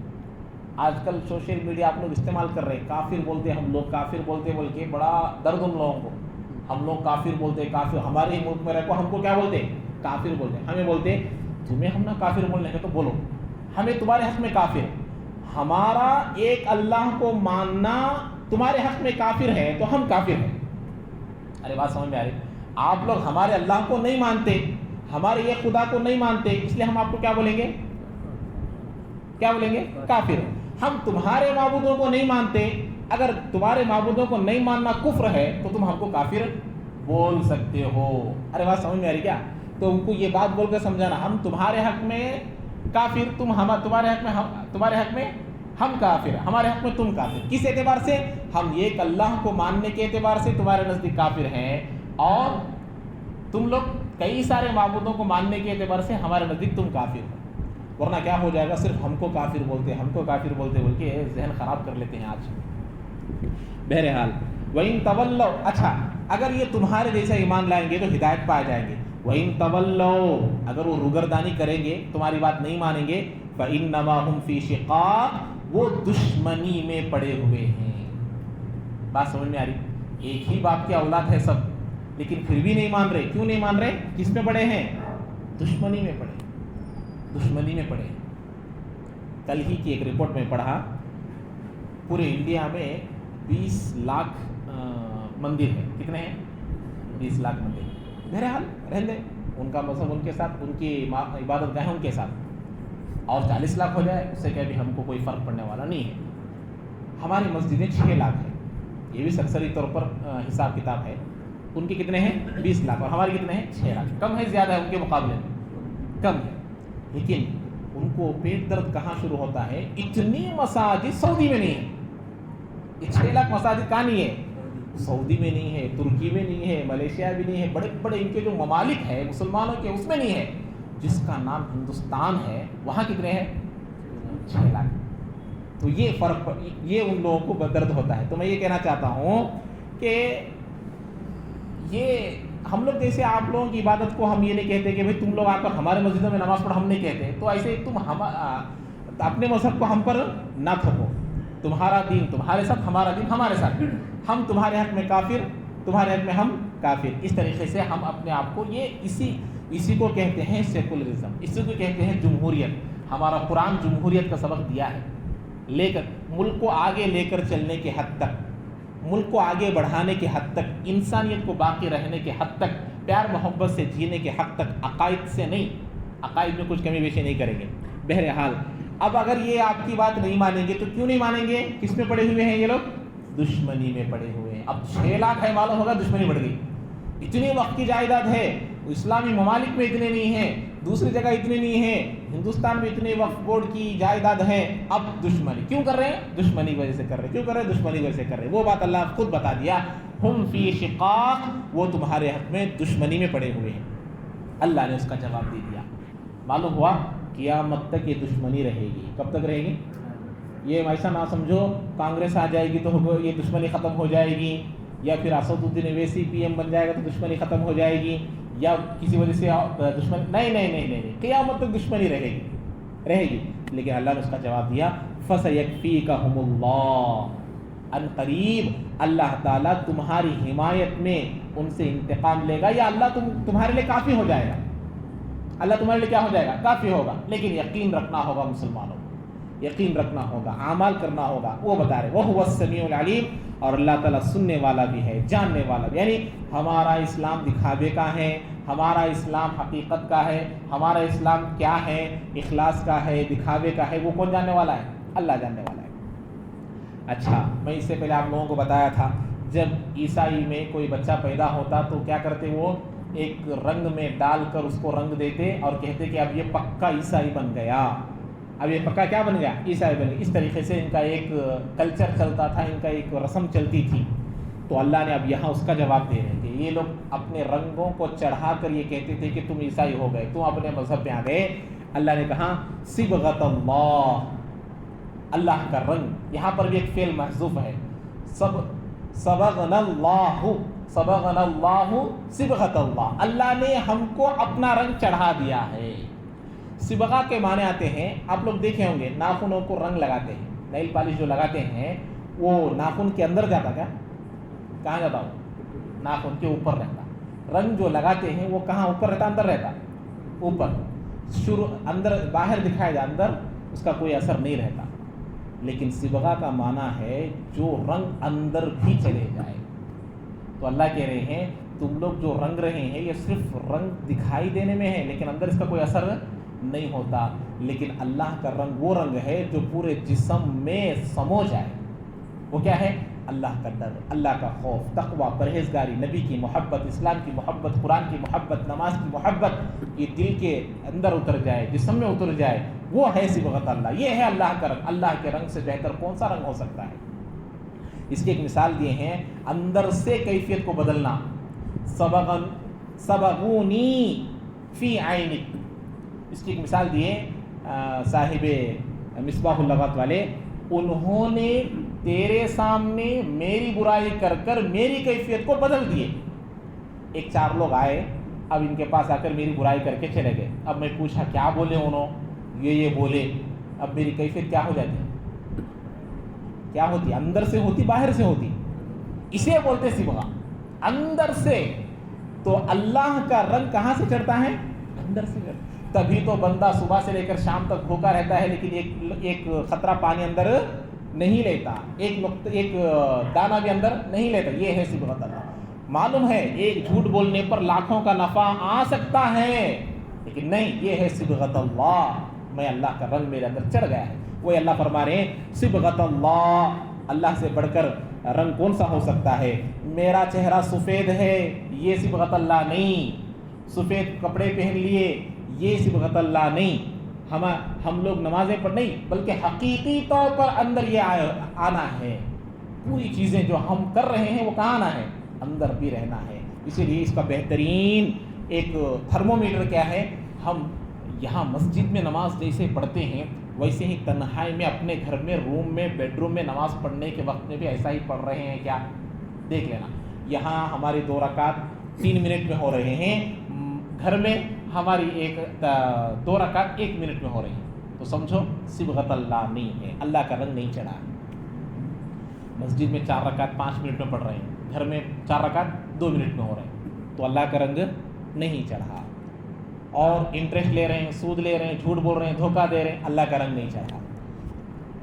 آج کل سوشل میڈیا آپ لوگ استعمال کر رہے ہیں، کافر بولتے، ہم لوگ کافر بولتے بول کے بڑا درد ان لوگوں کو. ہم لوگ کافر بولتے، کافر ہمارے ہی ملک میں رہ کو ہم کو کیا بولتے؟ کافر بولتے. ہمیں بولتے تمہیں ہم نہ کافر بولنے کے تو بولو، ہمیں تمہارے حق میں کافر. ہمارا ایک اللہ کو ماننا تمہارے حق میں کافر ہے تو ہم کافر ہیں. ارے بات سمجھ میں آ رہی؟ آپ لوگ ہمارے اللہ کو نہیں مانتے، ہمارے یہ خدا کو نہیں مانتے، اس لیے ہم آپ کو کیا بولیں گے؟ کیا بولیں گے؟ کافر. ہم تمہارے معبودوں کو نہیں مانتے، اگر تمہارے معبودوں کو نہیں ماننا کفر ہے تو تم ہم کو کافر بول سکتے ہو. ارے بات سمجھ میں آ رہی کیا؟ تو ان کو یہ بات بول کے سمجھانا ہم تمہارے حق میں کافر، تمہارے حق میں ہم کافر، ہمارے حق میں تم کافر. کس اعتبار سے؟ ہم ایک اللہ کو ماننے کے اعتبار سے تمہارے نزدیک کافر ہیں، اور تم لوگ کئی سارے معبودوں کو ماننے کے اعتبار سے ہمارے نزدیک تم کافر ہو. ورنہ کیا ہو جائے گا؟ صرف ہم کو کافر بولتے بول کے ذہن خراب کر لیتے ہیں آج. بہرحال وَإِن تَوَلَّوْا، اچھا اگر یہ تمہارے جیسا ایمان لائیں گے تو ہدایت پا جائیں گے. وَإِن تَوَلَّوْا، اگر وہ روگردانی کریں گے، تمہاری بات نہیں مانیں گے، فَإِنَّمَا هُمْ فِي شِقَاقٍ، وہ دشمنی میں پڑے ہوئے ہیں. بات سمجھ میں آ رہی؟ ایک ہی باپ کے اولاد ہے سب، لیکن پھر بھی نہیں مان رہے. کیوں نہیں مان رہے؟ کس میں پڑے ہیں؟ دشمنی میں پڑے. کل ہی کی ایک رپورٹ میں پڑھا، پورے انڈیا میں 20 لاکھ مندر ہیں. کتنے ہیں؟ 20 لاکھ مندر. بہرحال رہنے ان کا مذہب ان کے ساتھ، ان کی عبادت گاہیں ان کے ساتھ، اور 40 لاکھ ہو جائے اس سے کیا بھی ہم کو کوئی فرق پڑنے والا نہیں ہے. ہماری مسجدیں 6 لاکھ ہیں، یہ بھی سرسری طور پر حساب کتاب ہے. ان کے کتنے ہیں؟ 20 لاکھ، اور ہمارے کتنے ہیں؟ 6 لاکھ. کم ہے زیادہ ہے ان کے مقابلے میں؟ کم ہے. لیکن ان کو پیٹ درد کہاں شروع ہوتا ہے؟ اتنی مساجد سعودی میں نہیں ہے. 6 لاکھ مساجد کہاں نہیں ہے؟ سعودی میں نہیں ہے، ترکی میں نہیں ہے، ملیشیا بھی نہیں ہے. بڑے بڑے ان کے جو ممالک ہیں مسلمانوں کے، اس میں نہیں ہے. جس کا نام ہندوستان ہے وہاں کتنے ہیں؟ 6 لاکھ. تو یہ فرق، یہ ان لوگوں کو درد ہوتا ہے. تو میں یہ کہنا چاہتا ہوں کہ یہ ہم لوگ جیسے آپ لوگوں کی عبادت کو ہم یہ نہیں کہتے کہ بھئی تم لوگ آ کر ہمارے مسجدوں میں نماز پڑھو، ہم نہیں کہتے. تو ایسے تم اپنے مذہب کو ہم پر نہ تھوپو. تمہارا دین تمہارے ساتھ، ہمارا دین ہمارے ساتھ. ہم تمہارے حق میں کافر، تمہارے حق میں ہم کافر. اس طریقے سے ہم اپنے آپ کو، یہ اسی کو کہتے ہیں سیکولرزم، اسی کو کہتے ہیں جمہوریت. ہمارا قرآن جمہوریت کا سبق دیا ہے، لے کر ملک کو آگے لے کر چلنے کے حد تک، ملک کو آگے بڑھانے کے حد تک، انسانیت کو باقی رہنے کے حد تک، پیار محبت سے جینے کے حد تک. عقائد سے نہیں، عقائد میں کچھ کمی بیشی نہیں کریں گے. بہرحال اب اگر یہ آپ کی بات نہیں مانیں گے تو کیوں نہیں مانیں گے؟ کس میں پڑے ہوئے ہیں یہ لوگ؟ دشمنی میں پڑے ہوئے ہیں. اب 6 لاکھ ہے، معلوم ہوگا دشمنی بڑھ گئی. اتنی وقت کی جائیداد ہے، اسلامی ممالک میں اتنے نہیں ہیں، دوسری جگہ اتنے نہیں ہیں، ہندوستان میں اتنے وقف بورڈ کی جائیداد ہے. اب دشمنی کیوں کر رہے ہیں؟ دشمنی کی وجہ سے کر رہے ہیں. کیوں کر رہے ہیں؟ دشمنی کی وجہ سے کر رہے ہیں. وہ بات اللہ خود بتا دیا، ہم فی شقاق، وہ تمہارے حق میں دشمنی میں پڑے ہوئے ہیں. اللہ نے اس کا جواب دے دیا. معلوم ہوا قیامت تک یہ دشمنی رہے گی. کب تک رہے گی؟ یہ ایسا نہ سمجھو کانگریس آ جائے گی تو یہ دشمنی ختم ہو جائے گی، یا پھر اسد الدین اویسی پی ایم بن جائے گا تو دشمنی ختم ہو جائے گی، یا کسی وجہ سے دشمنی. نہیں، قیامت تک دشمنی رہے گی. لیکن اللہ نے اس کا جواب دیا، فَسَيَكْفِيكَهُمُ اللَّهُ، ان قریب اللہ تعالیٰ تمہاری حمایت میں ان سے انتقام لے گا، یا اللہ تمہارے لیے کافی ہو جائے گا. اللہ تمہارے لیے کیا ہو جائے گا؟ کافی ہوگا. لیکن یقین رکھنا ہوگا مسلمانوں، یقین رکھنا ہوگا، اعمال کرنا ہوگا، وہ بتا رہے وہ هو السمیع العلیم، اور اللہ تعالیٰ سننے والا بھی ہے، جاننے والا بھی. یعنی ہمارا اسلام دکھاوے کا ہے، ہمارا اسلام حقیقت کا ہے، ہمارا اسلام کیا ہے، اخلاص کا ہے، دکھاوے کا ہے، وہ کون جاننے والا ہے؟ اللہ جاننے والا ہے. اچھا، میں اس سے پہلے آپ لوگوں کو بتایا تھا جب عیسائی میں کوئی بچہ پیدا ہوتا تو کیا کرتے، وہ ایک رنگ میں ڈال کر اس کو رنگ دیتے اور کہتے کہ اب یہ پکا عیسائی بن گیا، اب یہ پکا کیا بن گیا، عیسائی بن گیا. اس طریقے سے ان کا ایک کلچر چلتا تھا، ان کا ایک رسم چلتی تھی. تو اللہ نے اب یہاں اس کا جواب دے رہے تھے. یہ لوگ اپنے رنگوں کو چڑھا کر یہ کہتے تھے کہ تم عیسائی ہو گئے، تم اپنے مذہب میں آ گئے. اللہ نے کہا صبغۃ اللہ، اللہ کا رنگ. یہاں پر بھی ایک فعل محذوف ہے، صبغنا اللہ، صبغنا اللہ صبغۃ اللہ، اللہ نے ہم کو اپنا رنگ چڑھا دیا ہے. صبغہ کے معنی آتے ہیں، آپ لوگ دیکھے ہوں گے ناخنوں کو رنگ لگاتے ہیں، نیل پالش جو لگاتے ہیں وہ ناخن کے اندر جاتا، کیا کہاں جاتا؟ وہ ناخن کے اوپر رہتا. رنگ جو لگاتے ہیں وہ کہاں اوپر رہتا، اندر رہتا؟ اوپر. شروع اندر باہر دکھایا جائے، اندر اس کا کوئی اثر نہیں رہتا. لیکن صبغہ کا معنی ہے جو رنگ اندر بھی چلے جائے. تو اللہ کہہ رہے ہیں تم لوگ جو رنگ رہے ہیں یہ صرف رنگ دکھائی دینے میں ہے، لیکن اندر اس کا کوئی اثر نہیں ہوتا. لیکن اللہ کا رنگ وہ رنگ ہے جو پورے جسم میں سمو جائے. وہ کیا ہے؟ اللہ کا ڈر، اللہ کا خوف، تقوی، پرہیزگاری، نبی کی محبت، اسلام کی محبت، قرآن کی محبت، نماز کی محبت، یہ دل کے اندر اتر جائے، جسم میں اتر جائے. وہ ہے صبغۃ اللہ، یہ ہے اللہ کا رنگ. اللہ کے رنگ سے بہتر کون سا رنگ ہو سکتا ہے؟ اس کی ایک مثال دیے ہیں، اندر سے کیفیت کو بدلنا. صبغونی فی عینک، اس کی ایک مثال دیے صاحب مصباح اللغات والے، انہوں نے تیرے سامنے میری برائی کر کر میری کیفیت کو بدل دیے. ایک 4 لوگ آئے، اب ان کے پاس آ کر میری برائی کر کے چلے گئے. اب میں پوچھا کیا بولے انہوں، یہ بولے. اب میری کیفیت کیا ہو جاتی ہے؟ کیا ہوتی؟ اندر سے ہوتی، باہر سے ہوتی. اسے بولتے صبغہ، اندر سے. تو اللہ کا رنگ کہاں سے چڑھتا ہے؟ اندر سے چڑھتا. تبھی تو بندہ صبح سے لے کر شام تک بھوکا رہتا ہے لیکن ایک خطرہ پانی اندر نہیں لیتا، ایک دانہ بھی اندر نہیں لیتا. یہ ہے صبغۃ اللہ. معلوم ہے ایک جھوٹ بولنے پر لاکھوں کا نفع آ سکتا ہے، لیکن نہیں، یہ ہے صبغۃ اللہ. میں اللہ کا رنگ میرے اندر چڑھ گیا ہے. وہ اللہ فرما رہے ہیں صبغۃ اللہ، اللہ سے بڑھ کر رنگ کون سا ہو سکتا ہے؟ میرا چہرہ سفید ہے، یہ صبغۃ اللہ نہیں. سفید کپڑے پہن لیے، یہ صبغۃ اللہ نہیں. ہم لوگ نمازیں پڑھ نہیں، بلکہ حقیقی طور پر اندر یہ آنا ہے. پوری چیزیں جو ہم کر رہے ہیں وہ کہاں آنا ہے؟ اندر بھی رہنا ہے. اسی لیے اس کا بہترین ایک تھرمومیٹر کیا ہے؟ ہم یہاں مسجد میں نماز جیسے پڑھتے ہیں ویسے ہی تنہائی میں اپنے گھر میں، روم میں، بیڈ روم میں نماز پڑھنے کے وقت میں بھی ایسا ہی پڑھ رہے ہیں کیا؟ دیکھ لینا. یہاں ہماری 2 رکعت 3 منٹ میں ہو رہے ہیں، گھر میں ہماری 2 رکعت 1 منٹ میں ہو رہی ہیں. تو سمجھو صبغۃ اللہ نہیں ہے، اللہ کا رنگ نہیں چڑھا. مسجد میں 4 رکعت 5 منٹ میں پڑھ رہے ہیں، گھر میں 4 رکعت 2 منٹ میں ہو رہے ہیں، تو اللہ کا رنگ نہیں چڑھا. اور انٹرسٹ لے رہے ہیں، سود لے رہے ہیں، جھوٹ بول رہے ہیں، دھوکہ دے رہے ہیں، اللہ کا رنگ نہیں چڑھا.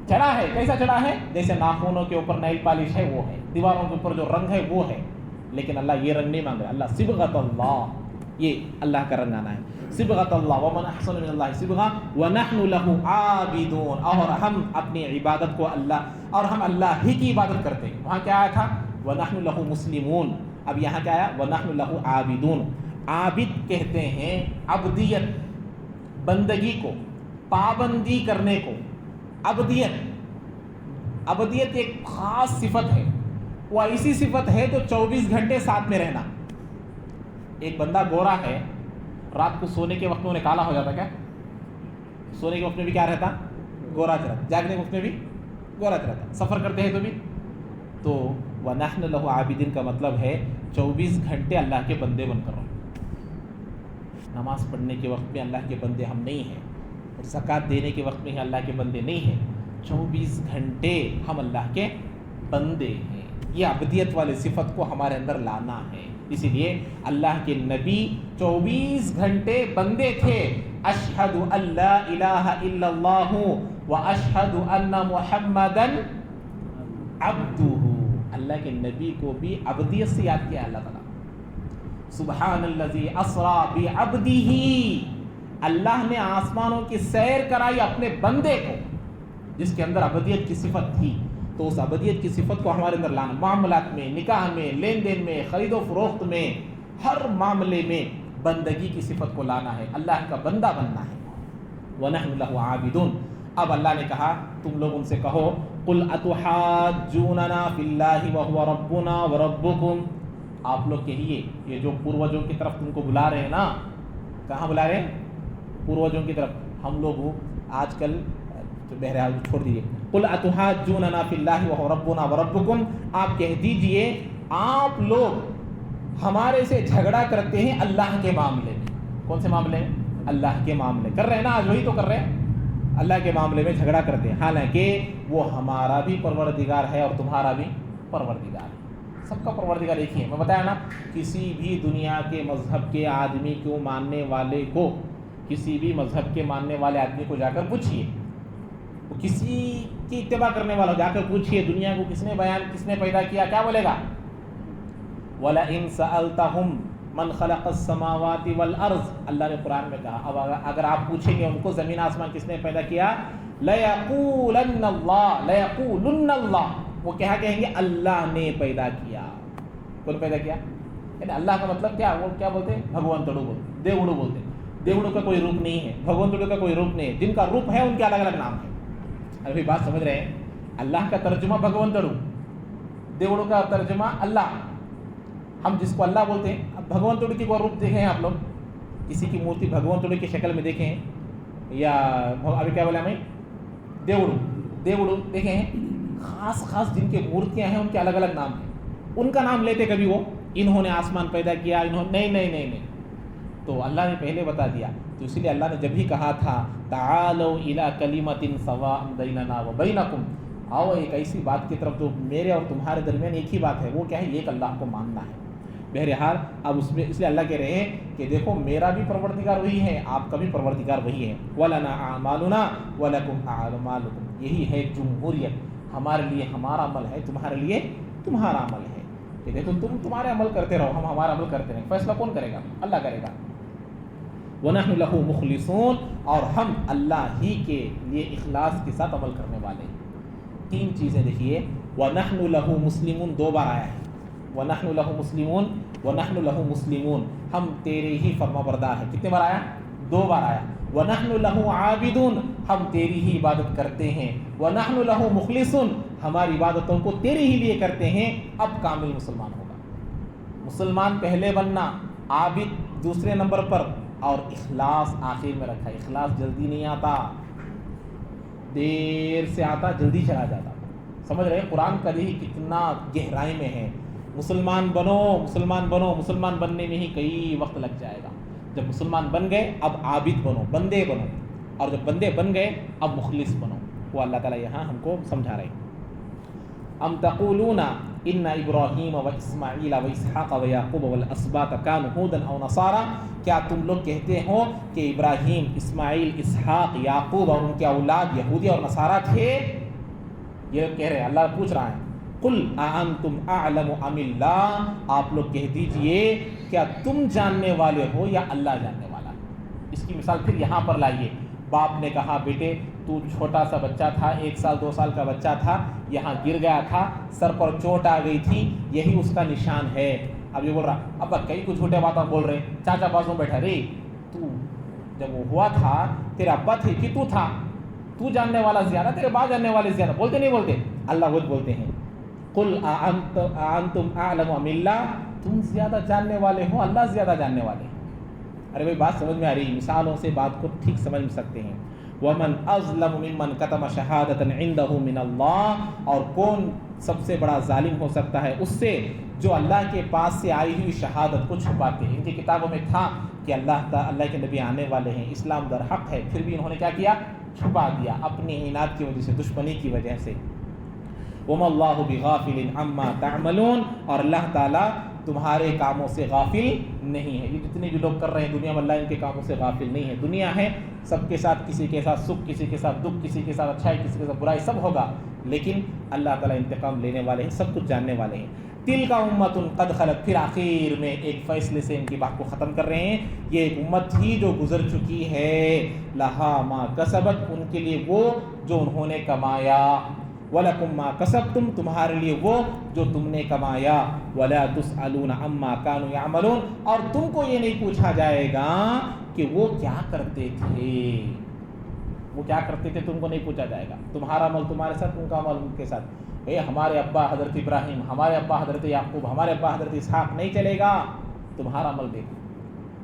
چڑھا ہے، کیسا چڑھا ہے؟ جیسے ناخنوں کے اوپر نیل پالش ہے وہ ہے، دیواروں کے اوپر جو رنگ ہے وہ ہے. لیکن اللہ یہ رنگ نہیں مانگ رہا. اللہ صبغۃ اللہ، یہ اللہ کا رنگ آنا ہے. صبغۃ اللہ، ومن احسن من اللہ صبغہ ونحن له عابدون، اور ہم اپنی عبادت کو اور ہم اللہ ہی کی عبادت کرتے ہیں. وہاں کیا آیا تھا؟ ونحن له مسلمون. اب یہاں کیا آیا؟ ونحن له عابدون. عابد کہتے ہیں عبدیت، بندگی کو، پابندی کرنے کو. عبدیت ایک خاص صفت ہے، وہ ایسی صفت ہے جو 24 گھنٹے ساتھ میں رہنا. ایک بندہ گورا ہے، رات کو سونے کے وقت میں کالا ہو جاتا، کیا سونے کے وقت میں بھی کیا رہتا؟ گورا رہتا. جاگنے کے وقت میں بھی گورا رہتا. سفر کرتے ہیں تو بھی. تو وَنَحْنُ لَهُ عَابِدِينَ کا مطلب ہے 24 گھنٹے اللہ کے بندے بن کر رہو. نماز پڑھنے کے وقت میں اللہ کے بندے ہم نہیں ہیں، اور زکوٰۃ دینے کے وقت میں ہی اللہ کے بندے نہیں ہیں. 24 گھنٹے ہم اللہ کے بندے ہیں. یہ عبدیت والے صفت کو ہمارے اندر لانا ہے. اسی لیے اللہ کے نبی 24 گھنٹے بندے تھے. اشہد ان لا الہ الا اللہ وَأَشْهَدُ أَنَّ مُحَمَّدًا عَبْدُهُ، اللہ کے نبی کو بھی عبدیت سے یاد کیا اللہ تعالیٰ. سبحان الذی اسریٰ بعبدہ، اللہ نے آسمانوں کی سیر کرائی اپنے بندے کو جس کے اندر عبدیت کی صفت تھی. تو اس عبدیت کی صفت کو ہمارے اندر لانا، معاملات میں، نکاح میں، لین دین میں، خرید و فروخت میں، ہر معاملے میں بندگی کی صفت کو لانا ہے، اللہ کا بندہ بننا ہے. وَنَحْنُ لَهُ عَابِدُونَ. اب اللہ نے کہا تم لوگ ان سے کہو قُلْ أَتُحَاجُّونَنَا فِي اللَّهِ وَهُوَ رَبُّنَا وَرَبُّكُمْ. آپ لوگ کہیے یہ جو پوروجوں کی طرف تم کو بلا رہے ہیں نا، کہاں بلا رہے ہیں؟ پوروجوں کی طرف. ہم لوگ آج کل بہرحال چھوڑ دیجیے. قُلْ أَتُحَاجُّونَنَا فِي اللَّهِ وَهُوَ رَبُّنَا وَرَبُّكُمْ. آپ کہہ دیجئے آپ لوگ ہمارے سے جھگڑا کرتے ہیں اللہ کے معاملے میں. کون سے معاملے؟ اللہ کے معاملے کر رہے ہیں نا، آج وہی تو کر رہے ہیں، اللہ کے معاملے میں جھگڑا کرتے ہیں، حالانکہ وہ ہمارا بھی پروردگار ہے اور تمہارا بھی پروردگار ہے. سب کا پروردگار ایک ہی ہے. میں بتایا نا، کسی بھی دنیا کے مذہب کے آدمی کو ماننے والے کو، کسی بھی مذہب کے ماننے والے آدمی کو جا کر پوچھیے، وہ کسی کی اتباع کرنے والا جا کر پوچھیے دنیا کو کس نے بیان، کس نے پیدا کیا، کیا بولے گا؟ وَلَئِن سَأَلْتَهُمْ مَنْ خَلَقَ السَّمَاوَاتِ وَالْأَرْضِ. اللہ نے قرآن میں کہا اب اگر آپ پوچھیں گے ان کو زمین آسمان کس نے پیدا کیا، لَيَقُولَنَّ اللَّهُ لَيَقُولُنَّ اللَّهُ. وہ کیا کہیں گے؟ اللہ نے پیدا کیا. کون پیدا کیا؟ یعنی اللہ کا مطلب کیا؟ وہ کیا بولتے ہیں؟ بھگوانتڑو بولتے، دیوڑو بولتے. دیوڑو کا کوئی روپ نہیں ہے، بھگوانتڑو کا کوئی روپ نہیں ہے. جن کا روپ ہے ان کے الگ الگ نام ہیں. ابھی بات سمجھ رہے ہیں؟ اللہ کا ترجمہ بھگوانتڑو، دیوڑو کا ترجمہ اللہ. ہم جس کو اللہ بولتے ہیں، اب بھگوانتڑو کی کوئی روپ دیکھیں آپ لوگ، کسی کی مورتی بھگوانتڑو کی شکل میں دیکھیں، یا ابھی کیا بولے ہمیں دیوڑو دیکھیں ہیں. خاص خاص جن کی مورتیاں ہیں ان کے الگ الگ نام ہیں. ان کا نام لیتے کبھی وہ انہوں نے آسمان پیدا کیا، انہوں نہیں. تو اللہ نے پہلے بتا دیا. تو اسی لیے اللہ نے جب ہی کہا تھا تعالوا الی کلمۃ سواء بیننا وبینکم، آؤ ایک ایسی بات کی طرف جو میرے اور تمہارے درمیان ایک ہی بات ہے، وہ کیا ہے؟ ایک اللہ کو ماننا ہے. بہرحال اب اس میں اس لیے اللہ کہہ رہے ہیں کہ دیکھو میرا بھی پروردگار وہی ہے، آپ کا بھی پروردگار وہی ہے. وَلَنَا أَعْمَالُنَا وَلَكُمْ أَعْمَالُكُمْ. یہی ہے جمہوریت. ہمارے لیے ہمارا عمل ہے، تمہارے لیے تمہارا عمل ہے. کہ دیکھو تم تمہارے عمل کرتے رہو، ہم ہمارا عمل کرتے رہیں. فیصلہ کون کرے گا؟ اللہ کرے گا. وَنَحْنُ لَهُ مُخْلِصُونَ. اور ہم اللہ ہی کے لیے اخلاص کے ساتھ عمل کرنے والے ہیں. تین چیزیں دیکھیے، وَنَحْنُ لَهُ مُسْلِمُونَ دو بار آیا ہے. وَنَحْنُ لَهُ مُسْلِمُونَ وَنَحْنُ لَهُ مُسْلِمُونَ، ہم تیرے ہی فرما بردار ہیں. کتنے بار آیا؟ دو بار آیا. وَنَحْنُ لَهُ عَابِدُونَ، ہم تیری ہی عبادت کرتے ہیں. وَنَحْنُ لَهُ مُخْلِصُونَ، ہماری عبادتوں کو تیرے ہی لیے کرتے ہیں. اب کامل مسلمان ہوگا. مسلمان پہلے بننا، عابد دوسرے نمبر پر، اور اخلاص آخر میں رکھا. اخلاص جلدی نہیں آتا، دیر سے آتا، جلدی چلا جاتا. سمجھ رہے ہیں؟ قرآن کا دیکھیے کتنا گہرائی میں ہے. مسلمان بنو، مسلمان بنو، مسلمان بننے میں ہی کئی وقت لگ جائے گا. جب مسلمان بن گئے اب عابد بنو، بندے بنو، اور جب بندے بن گئے اب مخلص بنو. وہ اللہ تعالیٰ یہاں ہم کو سمجھا رہے ہیں. ام تقولون ان ابراہیم و اسماعیل و اسحاق و یعقوب والاسباط کانوا ھودا او نصارا، کیا تم لوگ کہتے ہو کہ ابراہیم، اسماعیل، اسحاق، یعقوب اور ان کے اولاد یہودی اور نصارہ تھے؟ یہ کہہ رہے ہیں، اللہ پوچھ رہا ہے. قل اانتم اعلم ام اللہ، آپ لوگ کہہ دیجئے کیا تم جاننے والے ہو یا اللہ جاننے والا ہے. اس کی مثال پھر یہاں پر لائیے. باپ نے کہا بیٹے تو چھوٹا سا بچہ تھا، 1 سال 2 سال کا بچہ تھا، یہاں گر گیا تھا، سر پر چوٹ آ گئی تھی، یہی اس کا نشان ہے. اب یہ بول رہا ابا کئی کچھ جھوٹے باتیں بول رہے ہیں. چاچا بازوں بیٹھا، رے تو جب وہ ہوا تھا تیرا ابا تھے کہ تو تھا؟ تو جاننے والا زیادہ، تیرے باپ جاننے والے زیادہ. بولتے نہیں بولتے؟ اللہ خود بولتے ہیں قل انتم اعلم ام اللہ، تم زیادہ جاننے والے ہو، اللہ زیادہ جاننے والے ہیں. ارے بھائی بات سمجھ میں آ رہی؟ مثالوں سے بات کو ٹھیک سمجھ سکتے ہیں. وَمَنْ أَظْلَمُ مِمَّنْ كَتَمَ شَهَادَةً عِنْدَهُ مِنَ اللَّهِ، اور کون سب سے بڑا ظالم ہو سکتا ہے اس سے جو اللہ کے پاس سے آئی ہوئی شہادت کو چھپاتے ہیں. ان کی کتابوں میں تھا کہ اللہ کے نبی آنے والے ہیں، اسلام در حق ہے، پھر بھی انہوں نے کیا کیا؟ چھپا دیا اپنی عناد کی وجہ سے، دشمنی کی وجہ سے. وَمَا اللَّهُ بِغَافِلٍ عَمَّا تَعْمَلُونَ، اور اللہ تعالیٰ تمہارے کاموں سے غافل نہیں ہے. یہ جتنے بھی لوگ کر رہے ہیں دنیا میں، اللہ ان کے کاموں سے غافل نہیں ہے. دنیا ہے، سب کے ساتھ، کسی کے ساتھ سکھ، کسی کے ساتھ دکھ، کسی کے ساتھ اچھائی، کسی کے ساتھ برائی، سب ہوگا، لیکن اللہ تعالیٰ انتقام لینے والے ہیں، سب کچھ جاننے والے ہیں. تلک امۃ قد خلت، پھر آخر میں ایک فیصلے سے ان کی بات کو ختم کر رہے ہیں. یہ ایک امت تھی جو گزر چکی ہے، لہا ما کسبت، ان کے لیے وہ جو انہوں نے کمایا، وَلَكُمْ مَا كَسَبْتُمْ، تمہارے لیے وہ جو تم نے کمایا، وَلَا تُسْأَلُونَ عَمَّا كَانُوا يَعْمَلُونَ، اور تم کو یہ نہیں پوچھا جائے گا کہ وہ کیا کرتے تھے. وہ کیا کرتے تھے تم کو نہیں پوچھا جائے گا. تمہارا عمل تمہارے ساتھ، ان کا عمل ان کے ساتھ. ہمارے ابا حضرت ابراہیم، ہمارے ابا حضرت یعقوب، ہمارے ابا حضرت اسحاق، نہیں چلے گا. تمہارا عمل دیکھو.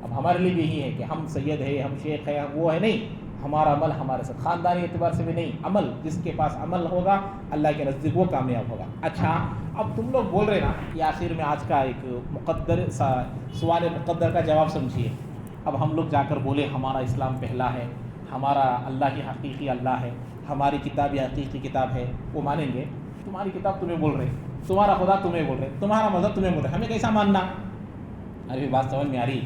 اب ہمارے لیے بھی یہی ہے کہ ہم سید ہے، ہم شیخ ہے، ہم وہ ہے، نہیں. ہمارا عمل ہمارے ساتھ، خاندانی اعتبار سے بھی نہیں. عمل، جس کے پاس عمل ہوگا اللہ کے نزدیک وہ کامیاب ہوگا. اچھا، اب تم لوگ بول رہے نا، یہ آخر میں آج کا ایک مقدر سوال مقدر کا جواب سمجھیے. اب ہم لوگ جا کر بولے ہمارا اسلام پہلا ہے، ہمارا اللہ ہی حقیقی اللہ ہے، ہماری کتاب یہ حقیقی کتاب ہے، وہ مانیں گے؟ تمہاری کتاب تمہیں بول رہے، تمہارا خدا تمہیں بول رہے، تمہارا مذہب تمہیں بول رہے، ہمیں کیسا ماننا؟ ارے بات سمجھ میں آ رہی؟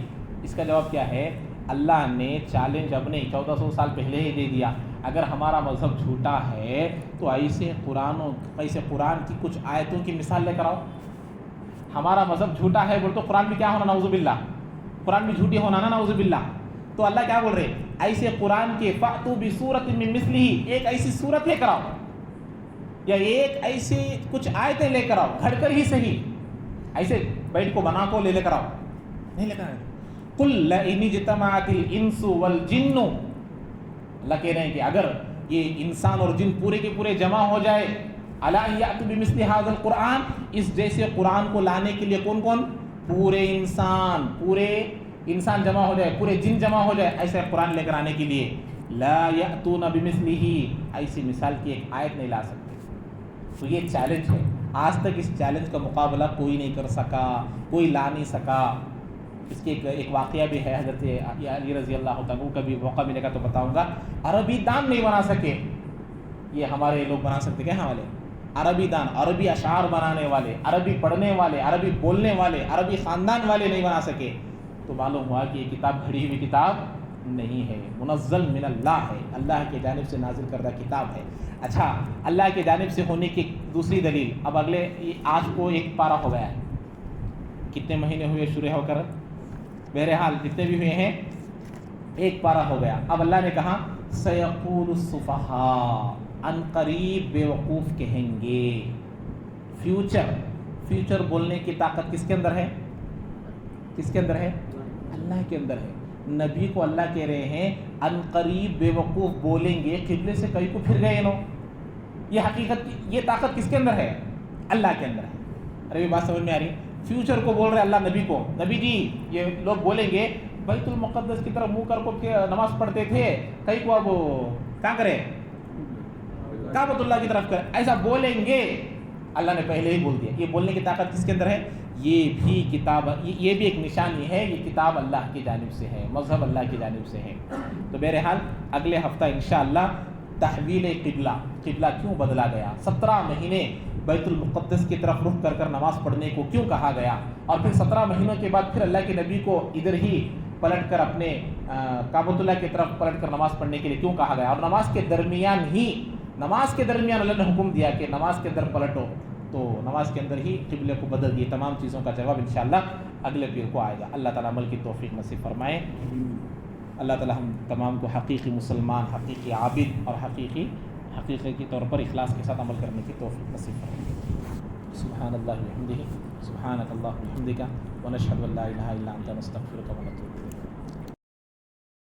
اس کا جواب کیا ہے؟ اللہ نے چیلنج اپنے 1400 سال پہلے ہی دے دیا. اگر ہمارا مذہب جھوٹا ہے تو ایسے قرآن کی کچھ آیتوں کی مثال لے کر آؤ. ہمارا مذہب جھوٹا ہے بول تو قرآن بھی کیا ہونا، نعوذ باللہ، قرآن بھی جھوٹی ہونا نا، نعوذ باللہ. تو اللہ کیا بول رہے؟ ایسے قرآن کے فَأْتُوا بِسُورَةٍ مِّن مِّثْلِهِ، ایک ایسی صورت لے کر آؤ، یا ایک ایسی کچھ آیتیں لے کر آؤ، گھڑ کر ہی صحیح. ایسے بیٹ کو بنا کو لے کر آؤ، نہیں لے کر آئے. قُلْ لَئِنِ اجْتَمَعَتِ الْإِنسُ وَالْجِنُّ، اللہ کہہ رہے ہیں کہ اگر یہ انسان اور جن پورے کے پورے جمع ہو جائے، عَلَىٰ أَن يَأْتُوا بِمِثْلِ هَٰذَا الْقُرْآنِ، اس جیسے قرآن کو لانے کے لیے کون کون؟ پورے انسان جمع ہو جائے، پورے جن جمع ہو جائے ایسے قرآن لے کر آنے کے لیے، لَا يَأْتُونَ بِمِثْلِهِ، ایسی مثال کی ایک آیت نہیں لا سکتے. تو یہ چیلنج ہے. آج تک اس چیلنج کا مقابلہ کوئی نہیں کر سکا، کوئی لا نہیں سکا. اس کے ایک واقعہ بھی ہے، حضرت علی رضی اللہ عنہ، کبھی موقع ملے گا تو بتاؤں گا. عربی دان نہیں بنا سکے، یہ ہمارے لوگ بنا سکتے کیا والے؟ عربی دان، عربی اشعار بنانے والے، عربی پڑھنے والے، عربی بولنے والے، عربی خاندان والے نہیں بنا سکے. تو معلوم ہوا کہ یہ کتاب گھڑی ہوئی کتاب نہیں ہے، منزل من اللہ ہے، اللہ کی جانب سے نازل کردہ کتاب ہے. اچھا، اللہ کی جانب سے ہونے کی دوسری دلیل. اب اگلے آج کو ایک پارہ ہو گیا ہے، کتنے مہینے ہوئے شروع ہو کر؟ بہرحال جتنے بھی ہوئے ہیں ایک پارہ ہو گیا. اب اللہ نے کہا سَيَقُولُ السُّفَهَاءُ، ان قریب بے وقوف کہیں گے. فیوچر بولنے کی طاقت کس کے اندر ہے؟ کس کے اندر ہے؟ اللہ کے اندر ہے. نبی کو اللہ کہہ رہے ہیں ان قریب بے وقوف بولیں گے، قبلے سے کئی کو پھر گئے. یہ حقیقت، یہ طاقت کس کے اندر ہے؟ اللہ کے اندر ہے. ارے بات سمجھ میں آ رہی؟ فیوچر کو بول رہے اللہ نبی کو، نبی جی یہ لوگ بولیں گے بیت المقدس کی طرف منہ کر کو نماز پڑھتے تھے، کئی کو اب کیا کرے؟ کعبۃ اللہ کی طرف کر، ایسا بولیں گے. اللہ نے پہلے ہی بول دیا. یہ بولنے کی طاقت کس کے اندر ہے؟ یہ بھی کتاب، یہ بھی ایک نشانی ہے، یہ کتاب اللہ کی جانب سے ہے، مذہب اللہ کی جانب سے ہے. تو بہرحال اگلے ہفتہ انشاءاللہ تحویل قبلہ کیوں بدلا گیا، 17 مہینے بیت المقدس کی طرف رخ کر نماز پڑھنے کو کیوں کہا گیا، اور پھر 17 مہینوں کے بعد پھر اللہ کے نبی کو ادھر ہی پلٹ کر اپنے کعبۃ اللہ کی طرف پلٹ کر نماز پڑھنے کے لیے کیوں کہا گیا، اور نماز کے درمیان اللہ نے حکم دیا کہ نماز کے اندر پلٹو. تو نماز کے اندر ہی قبلے کو بدل دیے. تمام چیزوں کا جواب انشاءاللہ اگلے پیر کو آئے گا. اللہ تعالیٰ عمل کی توفیق نصیب فرمائے. اللہ تعالیٰ ہم تمام کو حقیقی مسلمان، حقیقی عابد اور حقیقی کے طور پر اخلاص کے ساتھ عمل کرنے کی توفیق نصیب فرمائے. سبحان اللہ وبحمدہ، سبحانک اللہم وبحمدک، ونشہد ان لا الہ الا انت، نستغفرک ونتوب الیک.